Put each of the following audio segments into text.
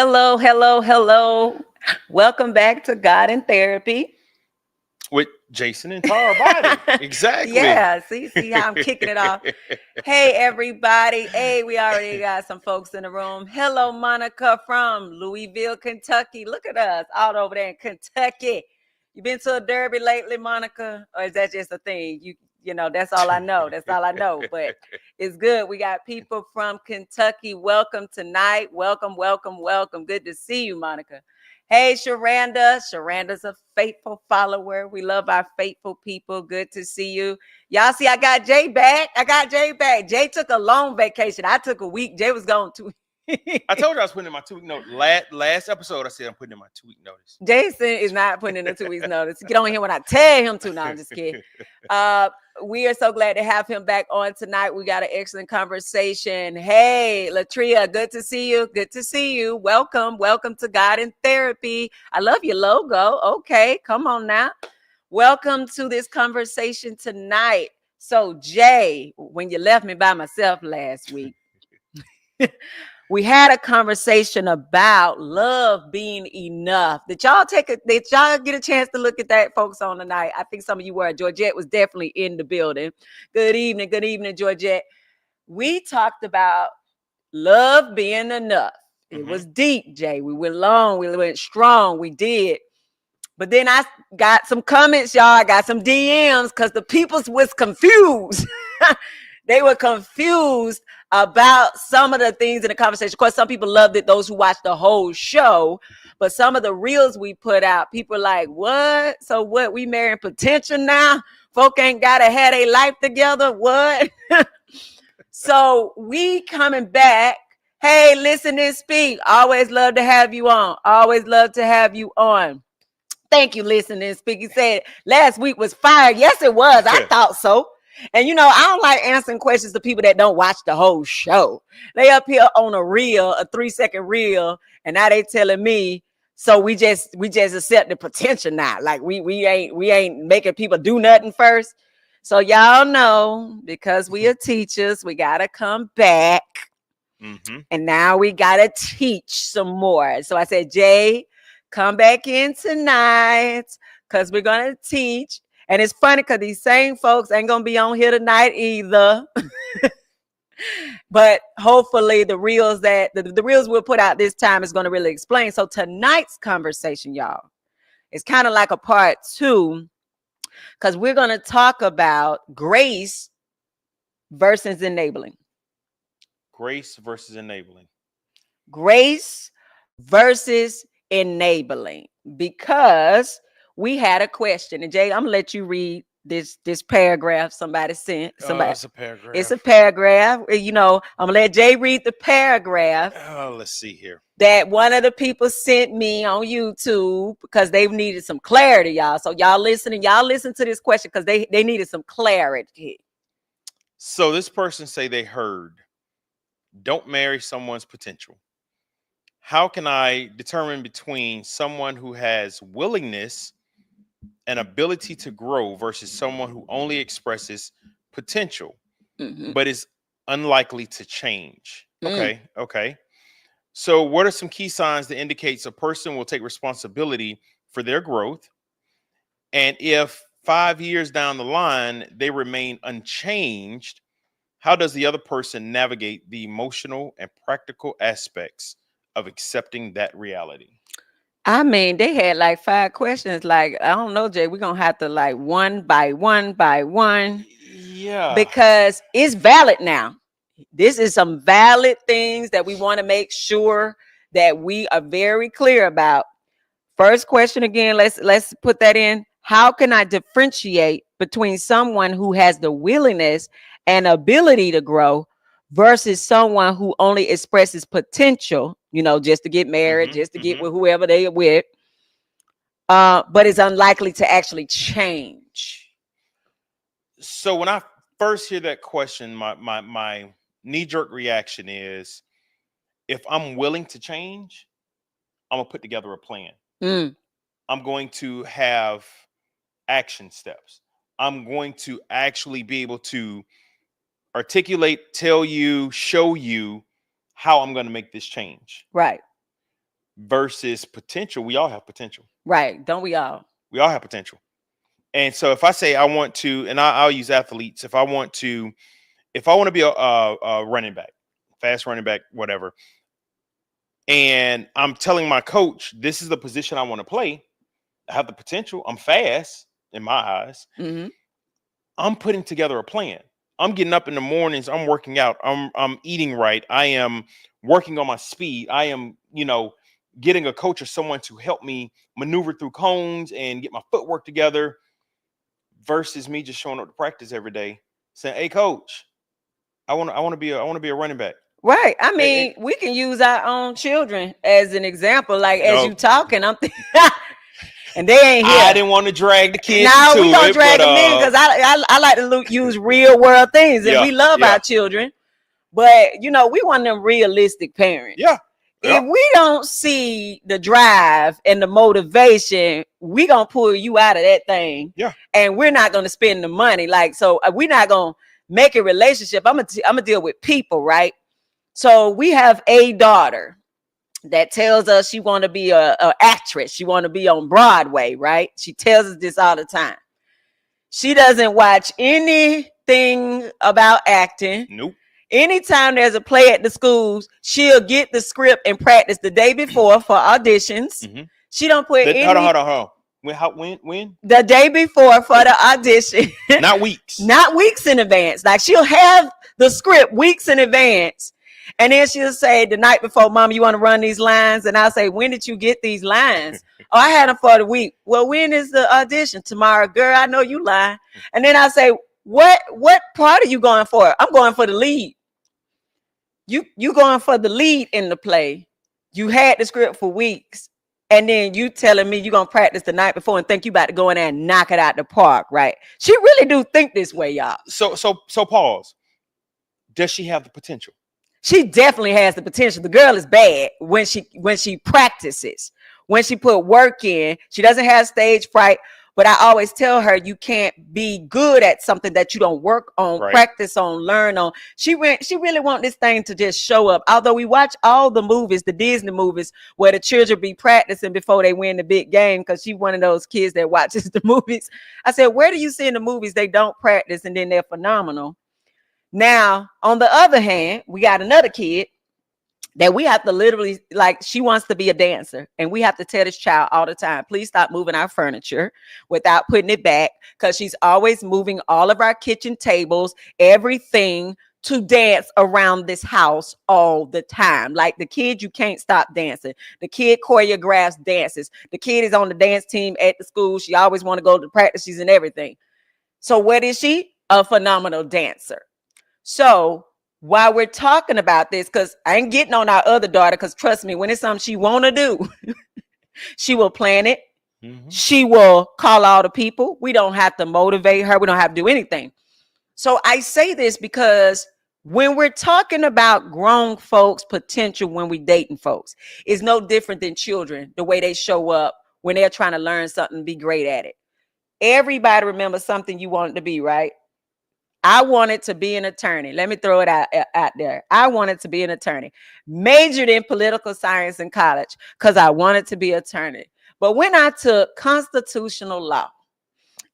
Hello, hello, hello. Welcome back to God in Therapy. With Jason and Tara Boddie. Exactly. Yeah, see how I'm kicking it off. Hey, everybody. Hey, we already got some folks in the room. Hello, Monica from Louisville, Kentucky. Look at us all over there in Kentucky. You been to a derby lately, Monica? Or is that just a thing? That's all I know. That's all I know. But it's good. We got people from Kentucky. Welcome tonight. Welcome, welcome, welcome. Good to see you, Monica. Hey, Sharanda. Sharanda's a faithful follower. We love our faithful people. Good to see you. Y'all see, I got Jay back. Jay took a long vacation. I took a week. Jay was gone too. I told you I was putting in my 2 week notice. Last episode, I said I'm putting in my 2 week notice. Jason is not putting in a 2 weeks notice. Get on here when I tell him to. No, I'm just kidding. We are so glad to have him back on tonight. We got an excellent conversation. Hey, Latria, good to see you. Good to see you. Welcome to God in Therapy. I love your logo. Okay, come on now. Welcome to this conversation tonight. So, Jay, when you left me by myself last week, we had a conversation about love being enough. Did y'all get a chance to look at that, folks, on tonight? I think some of you were. Georgette was definitely in the building. Good evening, Georgette. We talked about love being enough. It was deep, Jay. We went long, we went strong, we did. But then I got some comments, y'all. I got some DMs because the peoples was confused. They were confused about some of the things in the conversation. Of course, some people loved it, those who watched the whole show. But some of the reels we put out, people are like, what? So what? We marrying potential now? Folk ain't got to have their life together? What? So we coming back. Hey, listen and speak. Always love to have you on. Always love to have you on. Thank you, listen and speak. He said last week was fire. Yes, it was. I thought so. And I don't like answering questions to people that don't watch the whole show. They up here on a 3-second reel, and now they telling me, so we just accept the potential now. Like we ain't making people do nothing first. So y'all know, because we are teachers, we gotta come back. And now we gotta teach some more. So I said, Jay, come back in tonight because we're gonna teach. And it's funny because these same folks ain't gonna be on here tonight either. But hopefully the reels the reels we'll put out this time is gonna really explain. So tonight's conversation, y'all, is kind of like a part 2, because we're gonna talk about grace versus enabling. Grace versus enabling. Grace versus enabling. Because we had a question, and Jay, I'm gonna let you read this paragraph somebody sent. It's a paragraph. It's a paragraph. I'm gonna let Jay read the paragraph. Let's see here. That one of the people sent me on YouTube because they needed some clarity, y'all. So y'all listen to this question because they needed some clarity. So this person say they heard, don't marry someone's potential. How can I determine between someone who has willingness and ability to grow versus someone who only expresses potential, but is unlikely to change? Okay. So what are some key signs that indicates a person will take responsibility for their growth? And if 5 years down the line, they remain unchanged, how does the other person navigate the emotional and practical aspects of accepting that reality? I mean, they had like 5 questions. Like, I don't know, Jay, we're going to have to like one by one. Yeah. Because it's valid now. This is some valid things that we want to make sure that we are very clear about. First question again, let's put that in. How can I differentiate between someone who has the willingness and ability to grow versus someone who only expresses potential, just to get married, just to get with whoever they are with, but is unlikely to actually change? So when I first hear that question, my knee-jerk reaction is, if I'm willing to change, I'm gonna put together a plan. I'm going to have action steps. I'm going to actually be able to articulate, tell you, show you how I'm going to make this change. Right. versus potential. We all have potential. Right. Don't we all? We all have potential. And so if I say I want to, and I'll use athletes, if I want to be a running back, fast running back, whatever, and I'm telling my coach, this is the position I want to play, I have the potential, I'm fast in my eyes, I'm putting together a plan. I'm getting up in the mornings, I'm working out, I'm eating right, I am working on my speed, I am, getting a coach or someone to help me maneuver through cones and get my footwork together, versus me just showing up to practice every day saying, "Hey, coach, I want to be a running back." Right. I mean, we can use our own children as an example. Like as you talking, I'm thinking, and they ain't here. I didn't want to drag the kids. No, we gonna drag them in because I like to use real world things, and we love our children. But we want them realistic parents. Yeah. If we don't see the drive and the motivation, we gonna pull you out of that thing. Yeah. And we're not gonna spend the money. Like, so we're not gonna make a relationship. I'm gonna deal with people, right? So we have a daughter that tells us she want to be a actress. She want to be on Broadway, right? She tells us this all the time. She doesn't watch anything about acting. Nope. Anytime there's a play at the schools, she'll get the script and practice the day before for auditions. She don't put any. Hold on. When? The day before for the audition. Not weeks. Not weeks in advance. Like she'll have the script weeks in advance. And then she'll say the night before, Mom, you want to run these lines? And I'll say, when did you get these lines? Oh, I had them for the week. Well, when is the audition? Tomorrow. Girl, I know you lying. And then I'll say, what part are you going for? I'm going for the lead. You going for the lead in the play. You had the script for weeks. And then you telling me you're going to practice the night before and think you about to go in there and knock it out the park, right? She really do think this way, y'all. So pause. Does she have the potential? She definitely has the potential. The girl is bad when she practices, when she put work in. She doesn't have stage fright. But I always tell her you can't be good at something that you don't work on, practice on, learn on. She really want this thing to just show up. Although we watch all the movies, the Disney movies, where the children be practicing before they win the big game, because she's one of those kids that watches the movies. I said, where do you see in the movies they don't practice and then they're phenomenal? Now, on the other hand, we got another kid that we have to literally, like, she wants to be a dancer. And we have to tell this child all the time, please stop moving our furniture without putting it back, because she's always moving all of our kitchen tables, everything, to dance around this house all the time. Like the kid, you can't stop dancing. The kid choreographs dances. The kid is on the dance team at the school. She always want to go to practices and everything. So what is she? A phenomenal dancer. So while we're talking about this, because I ain't getting on our other daughter, because trust me, when it's something she want to do, she will plan it. She will call all the people. We don't have to motivate her. We don't have to do anything. So I say this because when we're talking about grown folks' potential when we dating folks, it's no different than children, the way they show up when they're trying to learn something, be great at it. Everybody remembers something you wanted to be, right? I wanted to be an attorney. Let me throw it out there. I wanted to be an attorney. Majored in political science in college because I wanted to be an attorney. But when I took constitutional law,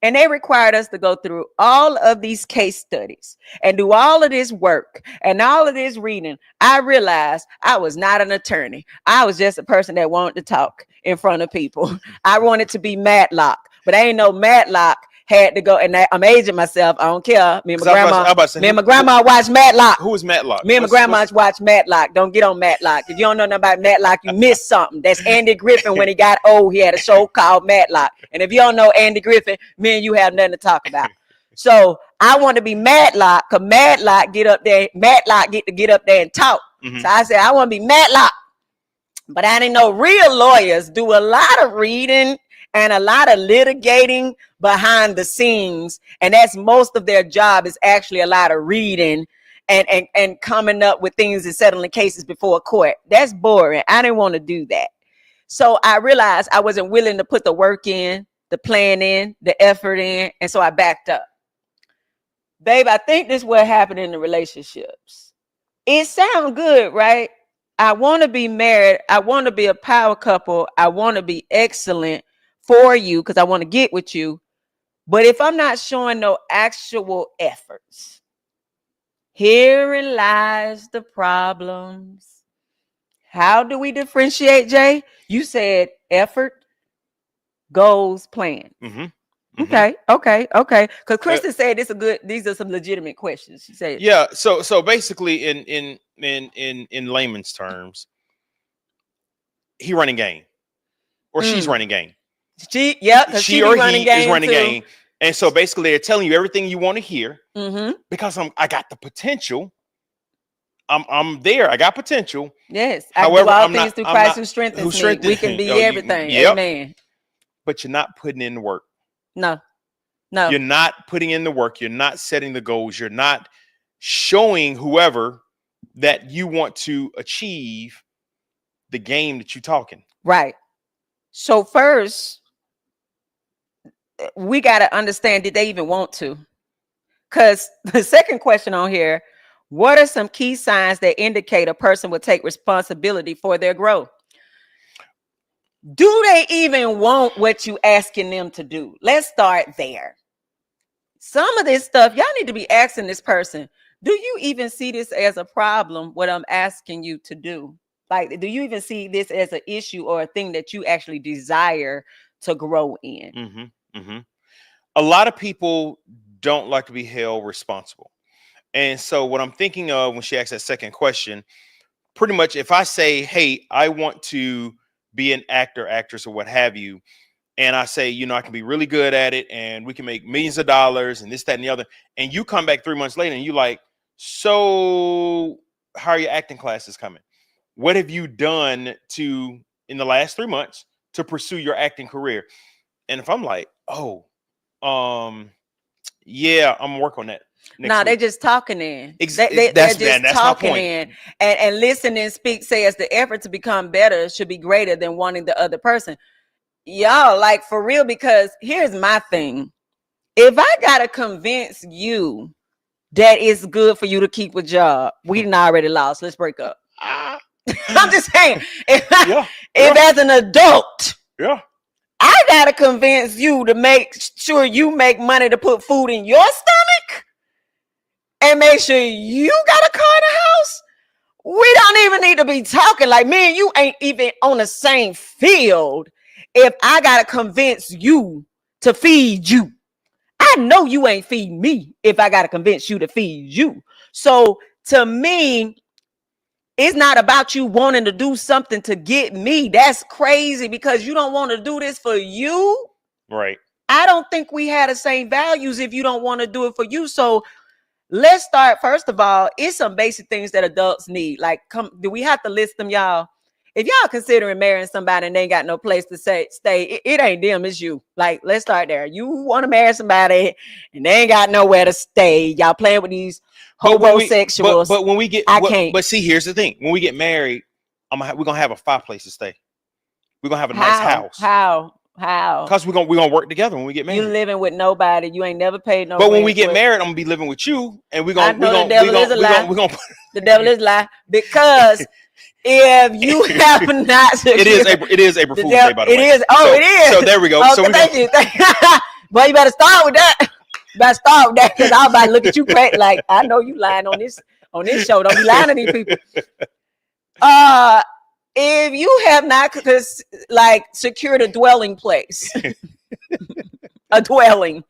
and they required us to go through all of these case studies and do all of this work and all of this reading, I realized I was not an attorney. I was just a person that wanted to talk in front of people. I wanted to be Matlock, but I ain't no Matlock. Had to go, and I'm aging myself. I don't care. Me and my grandma watched Matlock. Who is Matlock? Me and my grandma watched Matlock. Don't get on Matlock. If you don't know nothing about Matlock, you missed something. That's Andy Griffin. When he got old, he had a show called Matlock. And if you don't know Andy Griffin, me and you have nothing to talk about. So I want to be Matlock, because Matlock get up there. Matlock get up there and talk. So I said I want to be Matlock, but I didn't know real lawyers do a lot of reading and a lot of litigating behind the scenes. And that's most of their job, is actually a lot of reading and coming up with things and settling cases before a court. That's boring. I didn't want to do that. So I realized I wasn't willing to put the work in, the plan in, the effort in. And so I backed up. Babe, I think this is what happened in the relationships. It sounds good, right? I want to be married. I want to be a power couple. I want to be excellent for you because I want to get with you. But if I'm not showing no actual efforts, herein lies the problems. How do we differentiate, Jay? You said effort, goals, plan. Okay. Because Kristen said these are some legitimate questions. She said, yeah. So basically, in layman's terms, he running game, or she's running game. Because she or he is running game, and so basically, they're telling you everything you want to hear. Because I got the potential. I'm there. I got potential. Yes. However, I do all things through Christ who strengthens me. We can be everything. Amen. But you're not putting in the work. No. You're not putting in the work. You're not setting the goals. You're not showing whoever that you want to achieve the game that you're talking. Right. So first, we got to understand, did they even want to? Because the second question on here, what are some key signs that indicate a person will take responsibility for their growth? Do they even want what you asking them to do? Let's start there. Some of this stuff, y'all need to be asking this person, do you even see this as a problem, what I'm asking you to do? Like, do you even see this as an issue or a thing that you actually desire to grow in? A lot of people don't like to be held responsible. And so what I'm thinking of when she asks that second question, pretty much if I say, hey, I want to be an actor, actress, or what have you, and I say, I can be really good at it and we can make millions of dollars and this, that, and the other, and you come back 3 months later and you like, so how are your acting classes coming? What have you done in the last 3 months to pursue your acting career? And if I'm like, yeah, I'm working on that. No, they're just talking in. That's talking in. And listening, speak, says the effort to become better should be greater than wanting the other person. Y'all, like for real, because here's my thing. If I gotta convince you that it's good for you to keep a job, we done already lost. Let's break up. I'm just saying, if as an adult, I gotta convince you to make sure you make money to put food in your stomach and make sure you got a car in the house. We don't even need to be talking. Like, me and you ain't even on the same field. If I gotta convince you to feed you, I know you ain't feeding me if I gotta convince you to feed you. So to me, it's not about you wanting to do something to get me. That's crazy because you don't want to do this for you. Right. I don't think we have the same values if you don't want to do it for you. So let's start. First of all, it's some basic things that adults need. Like, do we have to list them, y'all? If y'all considering marrying somebody and they ain't got no place to stay, it ain't them, it's you. Like, let's start there. You want to marry somebody and they ain't got nowhere to stay. Y'all playing with these homosexuals. But when we get, I can't. But see, here's the thing: when we get married, we're gonna have a 5 place to stay. We're gonna have a nice house. How? Because we're gonna work together when we get married. You living with nobody. You ain't never paid no. But when we get married, I'm gonna be living with you, and the devil is a lie because. If you have not, it is April Fool's Day, by the way. It is. It is. So there we go. So thank you. Well, you better start with that. Because I'm about to look at you crazy. Like, I know you lying on this show. Don't be lying to these people. If you have not secured a dwelling place, a dwelling,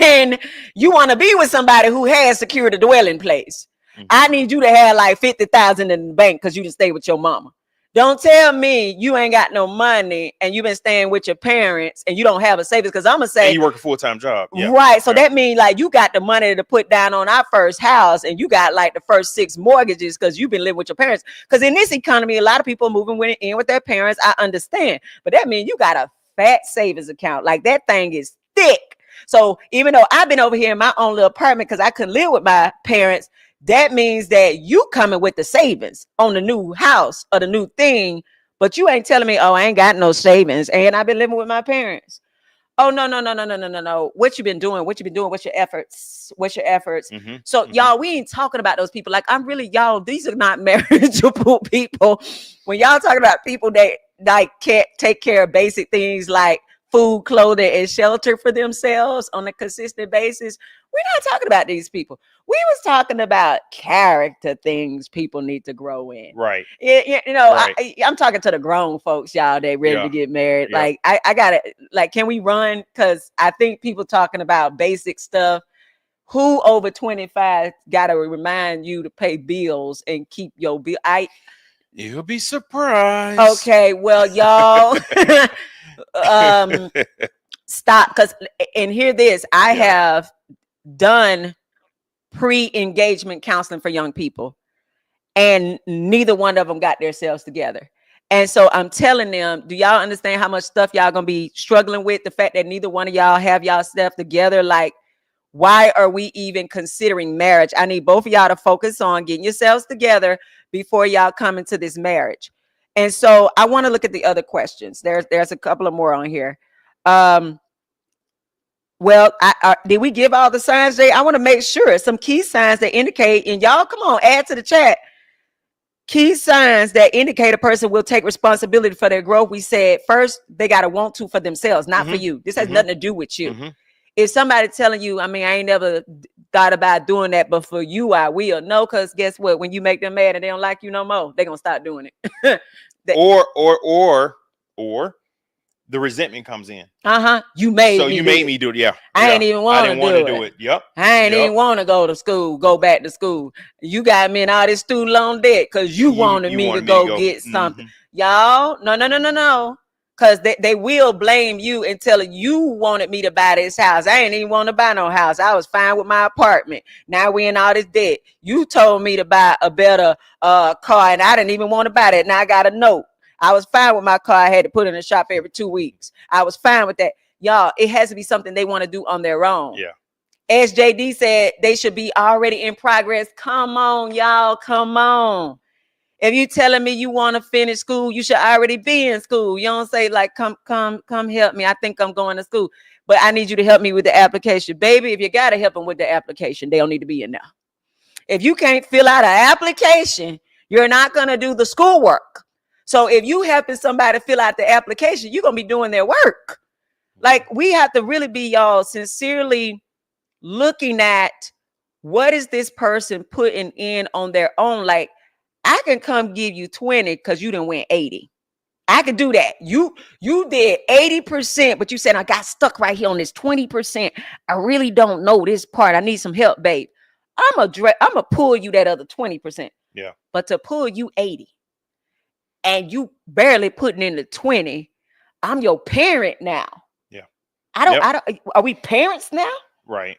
and you want to be with somebody who has secured a dwelling place. I need you to have like 50,000 in the bank because you just stay with your mama. Don't tell me you ain't got no money and you've been staying with your parents and you don't have a savings, because I'm gonna say and you work a full-time job. Yeah. Right. So that means like you got the money to put down on our first house and you got like the first 6 mortgages because you've been living with your parents. Because in this economy, a lot of people are moving in with their parents. I understand. But that means you got a fat savings account. Like, that thing is thick. So even though I've been over here in my own little apartment because I couldn't live with my parents, that means that you coming with the savings on the new house or the new thing, but you ain't telling me, oh, I ain't got no savings and I've been living with my parents. Oh, no, no, no, no, no, no, no, no. What you been doing? What you been doing? What's your efforts? What's your efforts? Mm-hmm. So, Mm-hmm. y'all, we ain't talking about those people. Like, I'm really, y'all, these are not marriageable people. When y'all talking about people that like can't take care of basic things like food, clothing, and shelter for themselves on a consistent basis, we're not talking about these people. We was talking about character things people need to grow in. Right. Right. I'm talking to the grown folks, y'all, they ready to Yeah. get married. Yeah. Like, I gotta, like, can we run? Because I think people talking about basic stuff. Who over 25 gotta remind you to pay bills and keep your bill? You'll be surprised. Okay, well, y'all, stop. Because, and hear this, I Yeah. have done pre-engagement counseling for young people, and neither one of them got themselves together. And so I'm telling them, do y'all understand how much stuff y'all gonna be struggling with? The fact that neither one of y'all have y'all stuff together, like, why are we even considering marriage? I need both of y'all to focus on getting yourselves together before y'all come into this marriage. And so I want to look at the other questions. There's a couple of more on here. Well, did we give all the signs, Jay? I want to make sure some key signs that indicate, and y'all come on, add to the chat. Key signs that indicate a person will take responsibility for their growth. We said first, they got to want to for themselves, not for you. This has nothing to do with you. If somebody telling you, I mean, I ain't never thought about doing that, but for you, I will. No, because guess what? When you make them mad and they don't like you no more, they're going to start doing it. Or the resentment comes in. You made So me you do made it. me do it. Yeah. I ain't even want to do it. Yep. I ain't even want to go back to school. You got me in all this student loan debt because you wanted me to go get something. Y'all, no. Because they will blame you and tell you wanted me to buy this house. I ain't even want to buy no house. I was fine with my apartment. Now we in all this debt. You told me to buy a better car, and I didn't even want to buy that. Now I got a note. I was fine with my car. I had to put in the shop every 2 weeks. I was fine with that. Y'all, it has to be something they want to do on their own. Yeah. As JD said, they should be already in progress. Come on, y'all. Come on. If you telling me you want to finish school, you should already be in school. You don't say like, come help me. I think I'm going to school, but I need you to help me with the application. Baby, if you got to help them with the application, they don't need to be in there. If you can't fill out an application, you're not going to do the schoolwork. So if you helping somebody fill out the application, you're going to be doing their work. Like, we have to really be, y'all, sincerely looking at what is this person putting in on their own. Like, I can come give you 20 because you didn't win 80. I could do that. You did 80%, but you said I got stuck right here on this 20%. I really don't know this part. I need some help, babe. I'm gonna pull you that other 20%. Yeah. But to pull you 80 and you barely putting in the 20, I'm your parent now. Yeah. I don't, are we parents now? Right.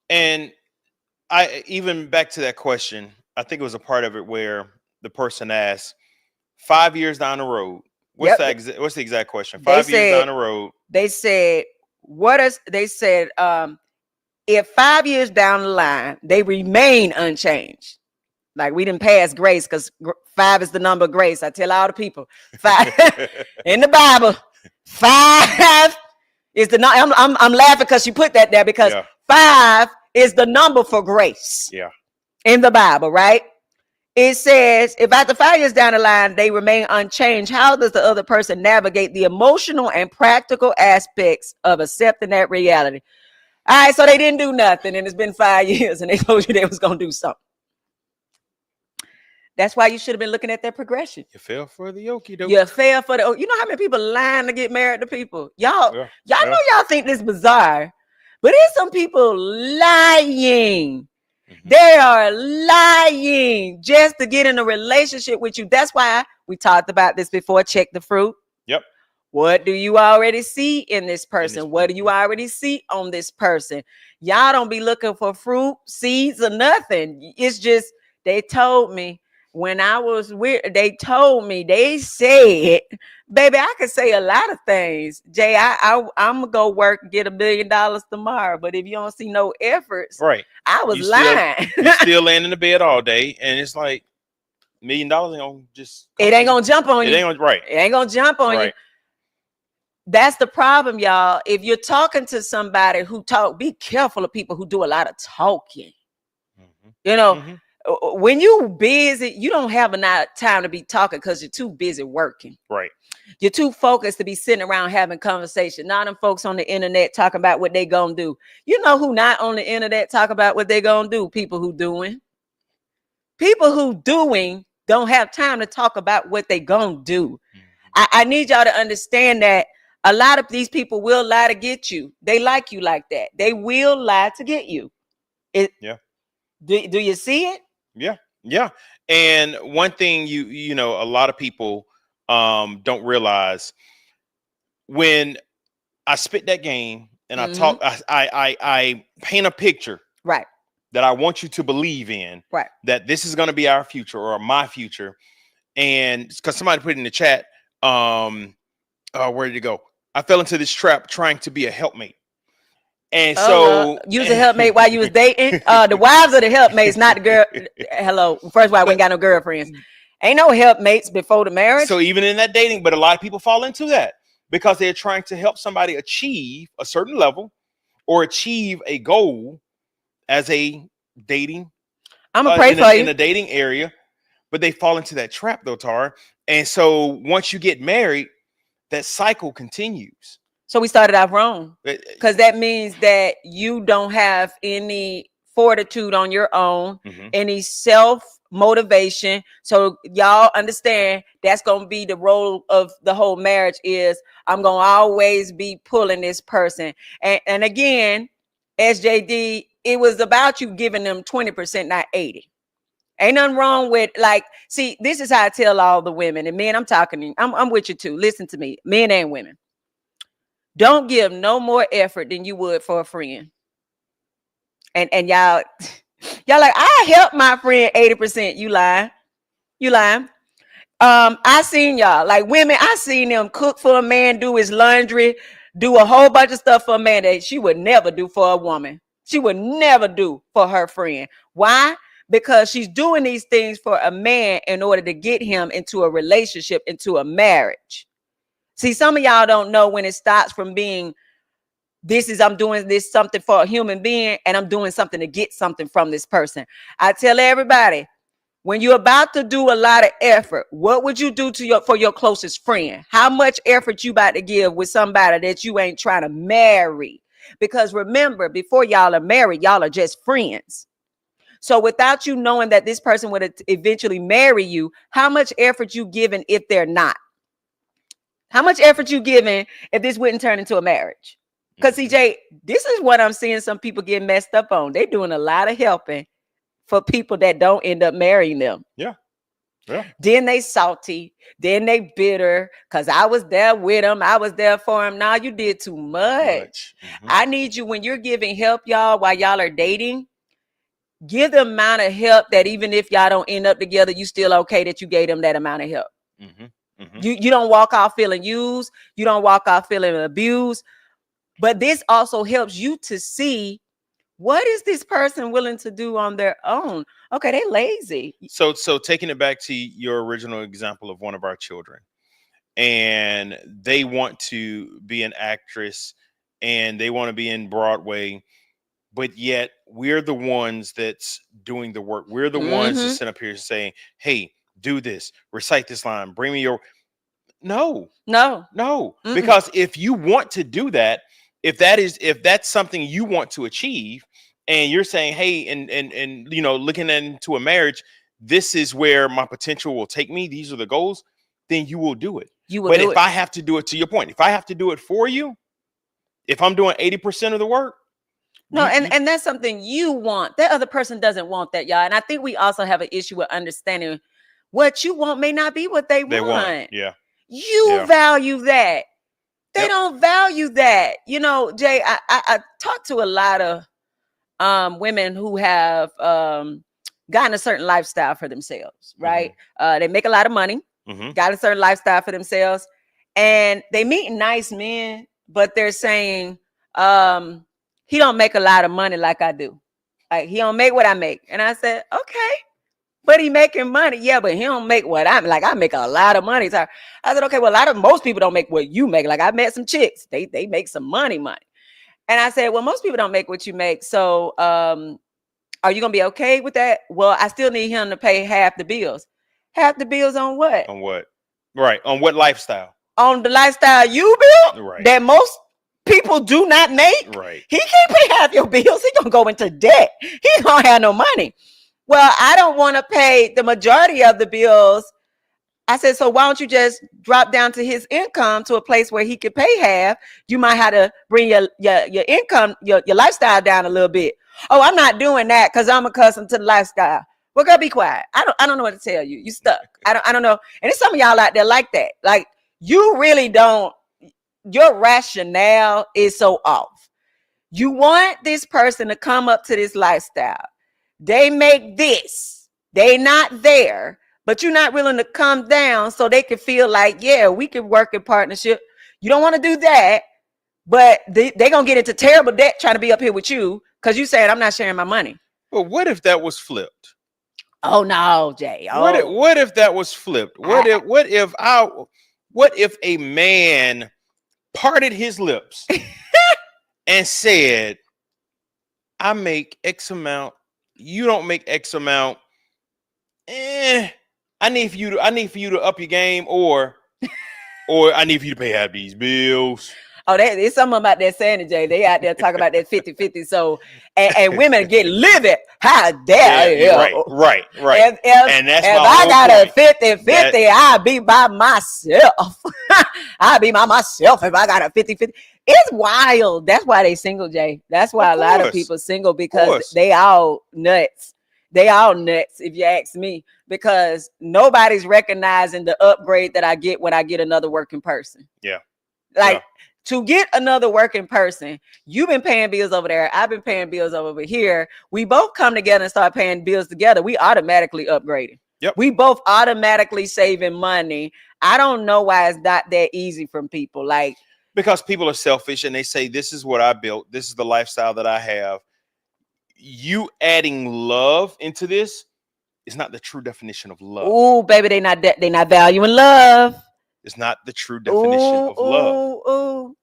And I even back to that question, I think it was a part of it where the person asked, 5 years down the road, what's the exact question? 5 years down the road. They said, if 5 years down the line, they remain unchanged. Like, we didn't pass grace because 5 is the number of grace. I tell all the people, 5 in the Bible, 5 is the number. I'm laughing because you put that there because 5 is the number for grace. Yeah. In the Bible, right? It says, if after 5 years down the line, they remain unchanged, how does the other person navigate the emotional and practical aspects of accepting that reality? All right, so they didn't do nothing, and it's been 5 years, and they told you they was going to do something. That's why you should have been looking at their progression. You fell for the okie doke. You fell for the, you know how many people lying to get married to people? Y'all know y'all think this bizarre, but there's some people lying. They are lying just to get in a relationship with you. That's why we talked about this before. Check the fruit. Yep. What do you already see in this person? What do you already see on this person? Y'all don't be looking for fruit, seeds, or nothing. It's just, they told me when I was weird, they said, baby, I could say a lot of things. Jay, I'm gonna go work and get $1 million tomorrow. But if you don't see no efforts, right? I was lying. You still laying in the bed all day, and it's like $1 million ain't gonna just. It ain't gonna jump on you. It ain't gonna, right? It ain't gonna jump on you. That's the problem, y'all. If you're talking to somebody who talk, be careful of people who do a lot of talking. Mhm. You know, Mhm. when you busy, you don't have enough time to be talking because you're too busy working. Right. You're too focused to be sitting around having conversation. Now them folks on the internet talking about what they gonna do. You know who not on the internet talk about what they gonna do? People who doing. People who doing don't have time to talk about what they gonna do. Mhm. I need y'all to understand that a lot of these people will lie to get you. They like you like that. They will lie to get you. Yeah. Do you see it? Yeah. Yeah. And one thing you know a lot of people don't realize, when I spit that game and I Mm-hmm. talk, I paint a picture Right. that I want you to believe in, Right. that this is going to be our future or my future. And because somebody put in the chat, where did it go? I fell into this trap trying to be a helpmate. And Oh Lord. so, You was a helpmate while you was dating. The wives are the helpmates, not the girl. Hello. First of all, we ain't but got no girlfriends. Ain't no helpmates before the marriage. so even in that dating, but a lot of people fall into that because they're trying to help somebody achieve a certain level or achieve a goal as a dating I'm gonna pray for in you. a dating area, but they fall into that trap though, Tar. And so once you get married, that cycle continues. So we started off wrong. Uh, Because that means that you don't have any fortitude on your own, mhm. any self motivation. So y'all understand that's going to be the role of the whole marriage is I'm going to always be pulling this person. And again, SJD, it was about you giving them 20%, not 80. Ain't nothing wrong with, like, see, this is how I tell all the women and men, I'm with you too. Listen to me, men and women. Don't give no more effort than you would for a friend. And y'all like, I help my friend 80%. You lying. You lying. I seen y'all, like women, I seen them cook for a man, do his laundry, do a whole bunch of stuff for a man that she would never do for a woman. She would never do for her friend. Why? Because she's doing these things for a man in order to get him into a relationship, into a marriage. See, some of y'all don't know when it starts from being, I'm doing this something for a human being and I'm doing something to get something from this person. I tell everybody, when you're about to do a lot of effort, what would you do for your closest friend? How much effort you about to give with somebody that you ain't trying to marry? Because remember, before y'all are married, y'all are just friends. So without you knowing that this person would eventually marry you, how much effort you giving if they're not? How much effort you giving if this wouldn't turn into a marriage? Because Mhm. CJ, this is what I'm seeing some people get messed up on. They doing a lot of helping for people that don't end up marrying them. Yeah. Yeah. Then they salty. Then they bitter because I was there with them. I was there for them. Now you did too much. Mhm. I need you, when you're giving help, y'all, while y'all are dating, give the amount of help that even if y'all don't end up together, you still okay that you gave them that amount of help. Mhm. Mhm. You don't walk off feeling used. You don't walk off feeling abused. But this also helps you to see, what is this person willing to do on their own? Okay, they lazy. So taking it back to your original example of one of our children, and they want to be an actress and they want to be in Broadway, but yet we're the ones that's doing the work. We're the ones that Mm-hmm. sit up here saying, "Hey, do this, recite this line, bring me your." No, No. no, Mm-mm. because if you want to do that, if that's something you want to achieve, and you're saying, "Hey," and looking into a marriage, this is where my potential will take me. These are the goals. Then you will do it. You will But do if it. I have to do it, to your point, if I have to do it for you, if I'm doing 80% of the work, No, you and that's something you want. That other person doesn't want that, y'all. And I think we also have an issue with understanding what you want may not be what they they want it. want. Yeah, You yeah, value that. They yep. don't value that. You know, Jay, I talk to a lot of women who have gotten a certain lifestyle for themselves, right? They make a lot of money, Hmm. got a certain lifestyle for themselves, and they meet nice men, but they're saying, he don't make a lot of money like I do. Like, he don't make what I make. And I said, okay, but he making money. Yeah, but he don't make what I'm like. I make a lot of money. So I said, okay, well, most people don't make what you make. Like I met some chicks, they make some money. And I said, well, most people don't make what you make. So are you gonna be okay with that? Well, I still need him to pay half the bills. Half the bills on what? On what? Right. On what lifestyle? On the lifestyle you built, Right. that most people do not make. Right. He can't pay half your bills. He gonna go into debt. He don't have no money. Well, I don't want to pay the majority of the bills. I said, so why don't you just drop down to his income to a place where he could pay half? You might have to bring your income, your lifestyle down a little bit. Oh, I'm not doing that because I'm accustomed to the lifestyle. Well, girl, be quiet. I don't know what to tell you. You stuck. I don't know. And there's some of y'all out there like that. Like you really don't. Your rationale is so off. You want this person to come up to this lifestyle. They make this. They not there, but you're not willing to come down so they can feel like, yeah, we can work in partnership. You don't want to do that, but they're going to get into terrible debt trying to be up here with you because you saying, I'm not sharing my money. Well, what if that was flipped? Oh, no, Jay. Oh. What if that was flipped? What if a man parted his lips and said, I make X amount, you don't make X amount. I need for you to up your game, or I need for you to pay half these bills. Oh, there's something about that saying, Jay. They out there talking about that 50-50. So, and women get livid. How dare you? Right. And that's if I got a 50-50, I'll be by myself. I'll be by myself if I got a 50-50. It's wild. That's why they single, Jay. That's why a lot of people single, because they all nuts. They all nuts, if you ask me, because nobody's recognizing the upgrade that I get when I get another working person. Yeah. Like to get another working person, you've been paying bills over there. I've been paying bills over here. We both come together and start paying bills together. We automatically upgrading. Yep. We both automatically saving money. I don't know why it's not that easy from people. Like, because people are selfish and they say, this is what I built. This is the lifestyle that I have. You adding love into this is not the true definition of love. Oh, baby, they not valuing love. It's not the true definition of love. Ooh.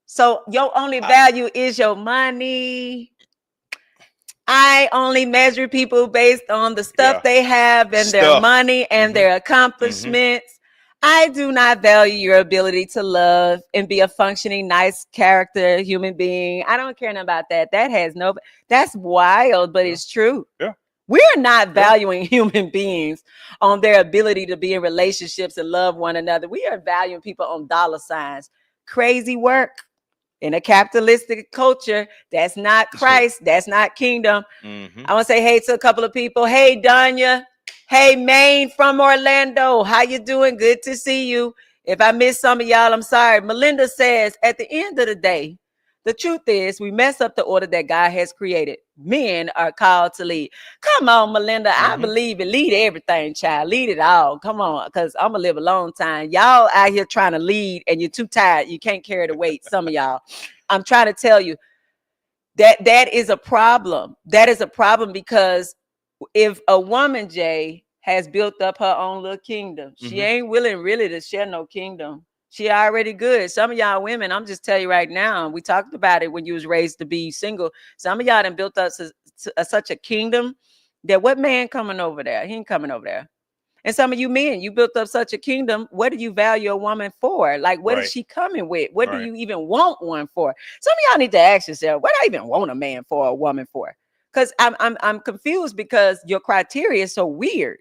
So your only value is your money. I only measure people based on the stuff they have and their money and their accomplishments. I do not value your ability to love and be a functioning, nice character, human being. I don't care about that. That's wild, but it's true. Yeah. We're not valuing human beings on their ability to be in relationships and love one another. We are valuing people on dollar signs. Crazy work in a capitalistic culture. That's not Christ. That's not kingdom. I want to say hey to a couple of people. Hey, Danya. Hey, Maine from Orlando. How you doing? Good to see you. If I missed some of y'all, I'm sorry. Melinda says, at the end of the day, the truth is we mess up the order that God has created. Men are called to lead. Come on, Melinda. I believe it. Lead everything, child. Lead it all. Come on, because I'm going to live a long time. Y'all out here trying to lead and you're too tired. You can't carry the weight, some of y'all. I'm trying to tell you that is a problem. That is a problem because if a woman, Jay, has built up her own little kingdom, she ain't willing really to share no kingdom. She already good. Some of y'all women, I'm just telling you right now, we talked about it when you was raised to be single. Some of y'all done built up such a kingdom that what man coming over there? He ain't coming over there. And some of you men, you built up such a kingdom. What do you value a woman for? Like, what is she coming with? What do you even want one for? Some of y'all need to ask yourself, what do I even want a man for, a woman for? Because I'm confused because your criteria is so weird.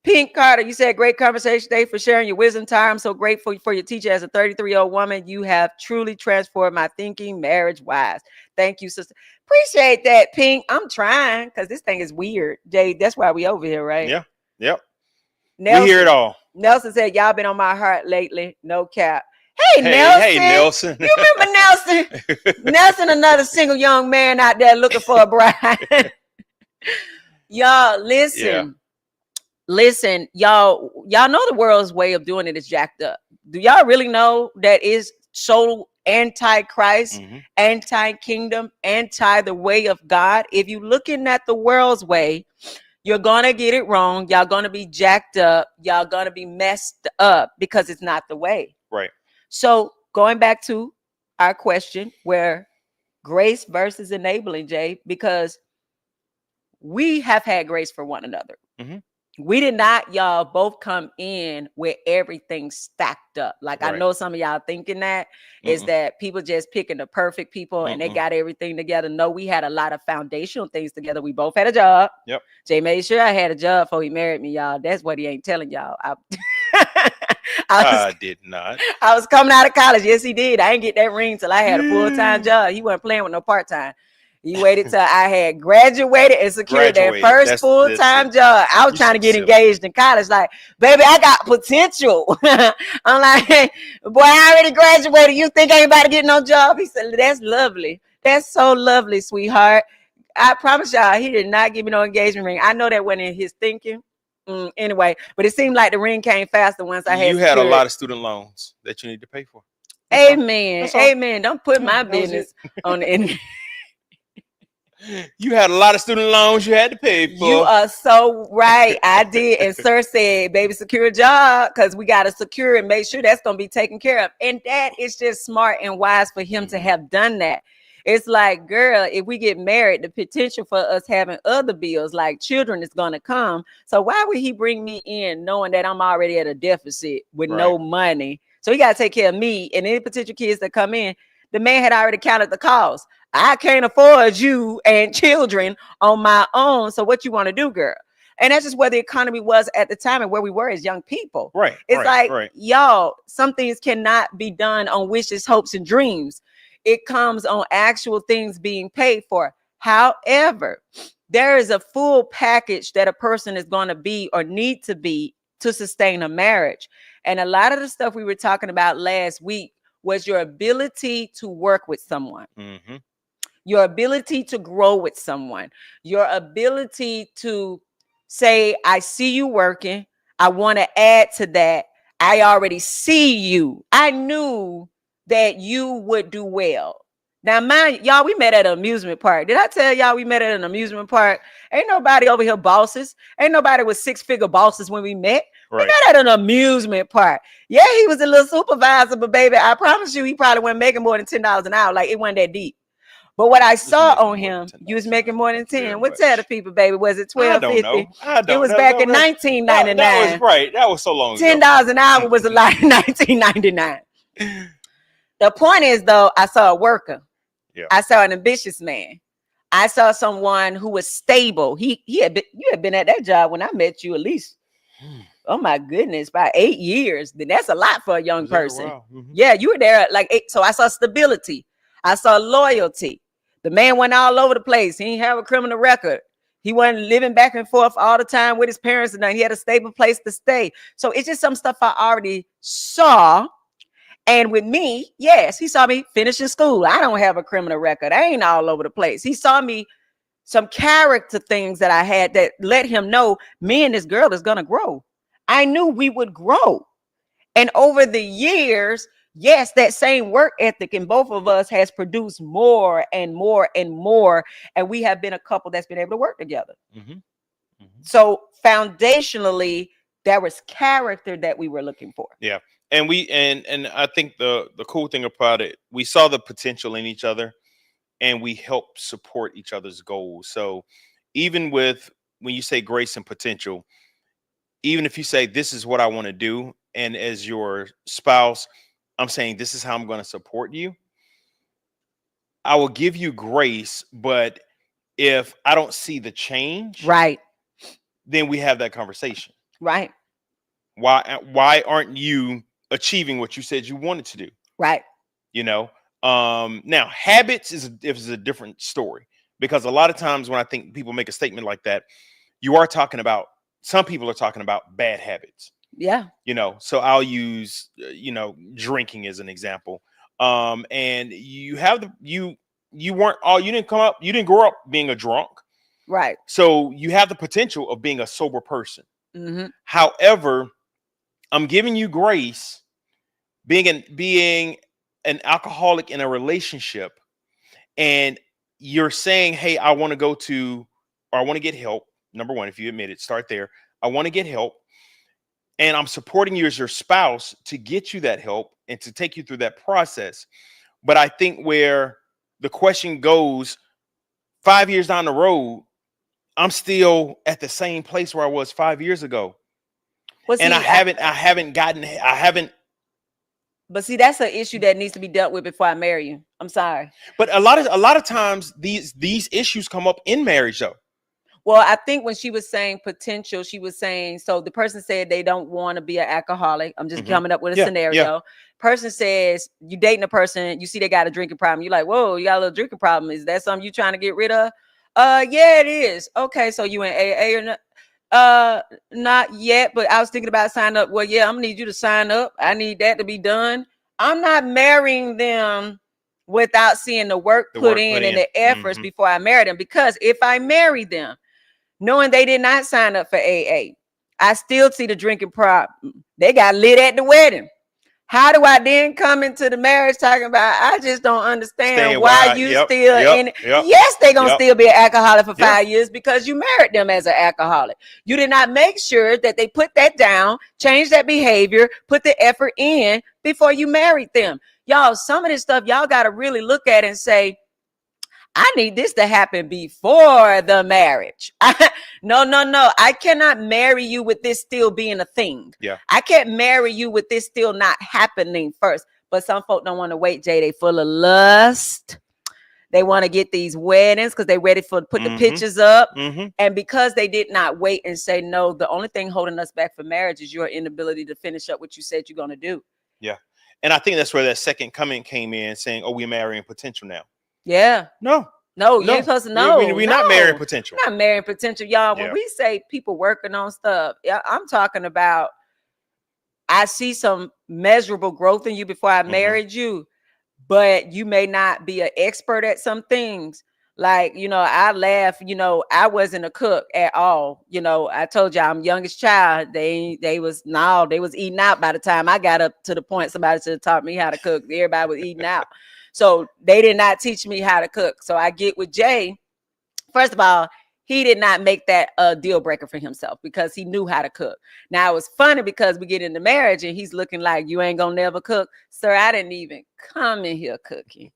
Pink Carter, you said great conversation today for sharing your wisdom time. I'm so grateful for your teacher as a 33-year-old woman. You have truly transformed my thinking marriage-wise. Thank you, sister. Appreciate that, Pink. I'm trying because this thing is weird. Jay, that's why we over here, right? Yeah. Yep. Nelson, we hear it all. Nelson said, y'all been on my heart lately. No cap. Hey, Nelson. Hey, Nelson. You remember Nelson? Nelson, another single young man out there looking for a bride. Y'all, listen. Yeah. Listen, y'all know the world's way of doing it is jacked up. Do y'all really know that is so anti-Christ, anti-kingdom, anti the way of God? If you're looking at the world's way, You're going to get it wrong. Y'all going to be jacked up. Y'all going to be messed up because it's not the way. Right. So going back to our question, where grace versus enabling, Jay, because we have had grace for one another. Mm-hmm. We did not, y'all, both come in with everything stacked up. Like, I Right. know some of y'all thinking that is Mm-mm. that people just picking the perfect people and they Mm-mm. got everything together. No, we had a lot of foundational things together. We both had a job. Yep. Jay made sure I had a job before he married me, y'all. That's what he ain't telling y'all. I did not. I was coming out of college. Yes, he did. I didn't get that ring till I had a full-time job. He wasn't playing with no part-time. He waited till I had graduated and secured that Graduated. first That's full-time it. job. I was You trying to so get silly. engaged in college. Like, baby, I got potential. I'm like, boy, I already graduated. You think ain't about to get no job? He said, that's lovely. That's so lovely, sweetheart. I promise y'all, he did not give me no engagement ring. I know that went in his thinking. Anyway, but it seemed like the ring came faster once I had You had a secured. lot of student loans that you need to pay for. That's all. Amen. That's all. Amen. Don't put my That was business on the end. You had a lot of student loans you had to pay for. You are so right. I did. And sir said, baby, secure a job because we got to secure and make sure that's going to be taken care of. And that is just smart and wise for him to have done that. It's like, girl, if we get married, the potential for us having other bills like children is going to come. So why would he bring me in knowing that I'm already at a deficit with no money? So he got to take care of me and any potential kids that come in. The man had already counted the cost. I can't afford you and children on my own. So what you want to do, girl? And that's just where the economy was at the time and where we were as young people. Right. It's y'all, some things cannot be done on wishes, hopes, and dreams. It comes on actual things being paid for. However, there is a full package that a person is going to be or need to be to sustain a marriage. And a lot of the stuff we were talking about last week was your ability to work with someone. Mm-hmm. Your ability to grow with someone, your ability to say, I see you working. I want to add to that. I already see you. I knew that you would do well. Now, mind y'all, we met at an amusement park. Did I tell y'all we met at an amusement park? Ain't nobody over here bosses. Ain't nobody with six-figure bosses when we met. Right. We met at an amusement park. Yeah, he was a little supervisor, but baby, I promise you, he probably wasn't making more than $10 an hour. Like, it wasn't that deep. But what I saw on him, you was making more than 10. What tell the people, baby? Was it $12.50? I don't know. It was back in 1999. That was right. That was so long ago. $10 an hour was a lot in 1999. The point is, though, I saw a worker. Yeah. I saw an ambitious man. I saw someone who was stable. You had been at that job when I met you at least. Oh my goodness, about 8 years. Then that's a lot for a young person. Mm-hmm. Yeah, you were there like 8. So I saw stability. I saw loyalty. The man went all over the place. He didn't have a criminal record. He wasn't living back and forth all the time with his parents, and he had a stable place to stay. So it's just some stuff I already saw. And with me, yes, he saw me finishing school. I don't have a criminal record. I ain't all over the place. He saw me some character things that I had that let him know me and this girl is going to grow. I knew we would grow. And over the years, yes, that same work ethic in both of us has produced more and more and more. And we have been a couple that's been able to work together. Mm-hmm. Mm-hmm. So foundationally, there was character that we were looking for. Yeah. And and I think the cool thing about it, we saw the potential in each other and we help support each other's goals. So even with when you say grace and potential, even if you say, this is what I want to do, and as your spouse, I'm saying, this is how I'm going to support you, I will give you grace. But if I don't see the change, right, then we have that conversation. Right. Why aren't you achieving what you said you wanted to do? Right. You know, now habits is a different story, because a lot of times when I think people make a statement like that, some people are talking about bad habits. Yeah. You know, so I'll use, drinking as an example. And you didn't grow up being a drunk. Right. So you have the potential of being a sober person. Mm-hmm. However, I'm giving you grace being an alcoholic in a relationship, and you're saying, hey, I want to get help. Number one, if you admit it, start there. I want to get help. And I'm supporting you as your spouse to get you that help and to take you through that process. But I think where the question goes 5 years down the road, I'm still at the same place where I was 5 years ago. Well, And see, I haven't. But see, that's an issue that needs to be dealt with before I marry you. I'm sorry. But a lot of times these issues come up in marriage though. Well, I think when she was saying potential, she was saying, so the person said they don't want to be an alcoholic. I'm just coming up with a scenario. Yeah. Person says you dating a person, you see they got a drinking problem. You're like, whoa, you got a little drinking problem. Is that something you trying to get rid of? Yeah, it is. Okay, so you in AA or not? Not yet, but I was thinking about signing up. Well, yeah, I'm gonna need you to sign up. I need that to be done. I'm not marrying them without seeing the work put in and the efforts before I marry them. Because if I marry them, knowing they did not sign up for AA, I still see the drinking problem. They got lit at the wedding. How do I then come into the marriage talking about, I just don't understand why you still in it. Yes, they're going to still be an alcoholic for 5 years because you married them as an alcoholic. You did not make sure that they put that down, change that behavior, put the effort in before you married them. Y'all, some of this stuff y'all got to really look at and say, I need this to happen before the marriage. No. I cannot marry you with this still being a thing. Yeah. I can't marry you with this still not happening first. But some folk don't want to wait, Jay. They full of lust. They want to get these weddings because they ready for put the pictures up. And because they did not wait and say, no, the only thing holding us back for marriage is your inability to finish up what you said you're going to do. Yeah. And I think that's where that second comment came in saying, oh, we're marrying potential now. Yeah. No, you ain't supposed to know. We're not marrying potential. We're not marrying potential, y'all. When we say people working on stuff, I'm talking about I see some measurable growth in you before I married you, but you may not be an expert at some things. Like, I laugh, I wasn't a cook at all. I told you I'm youngest child. They was eating out by the time I got up to the point somebody should have taught me how to cook. Everybody was eating out. So they did not teach me how to cook. So I get with Jay. First of all, he did not make that a deal breaker for himself because he knew how to cook. Now it was funny because we get into marriage and he's looking like, you ain't gonna never cook. Sir, I didn't even come in here cooking.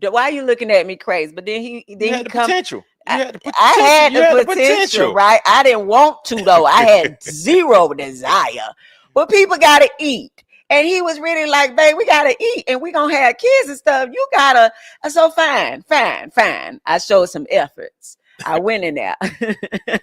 Why are you looking at me crazy? But then he had the potential. I had the potential, right? I didn't want to though. I had zero desire. But people gotta eat. And he was really like, babe, we got to eat and we going to have kids and stuff. You got to. So fine. I showed some efforts. I went in there and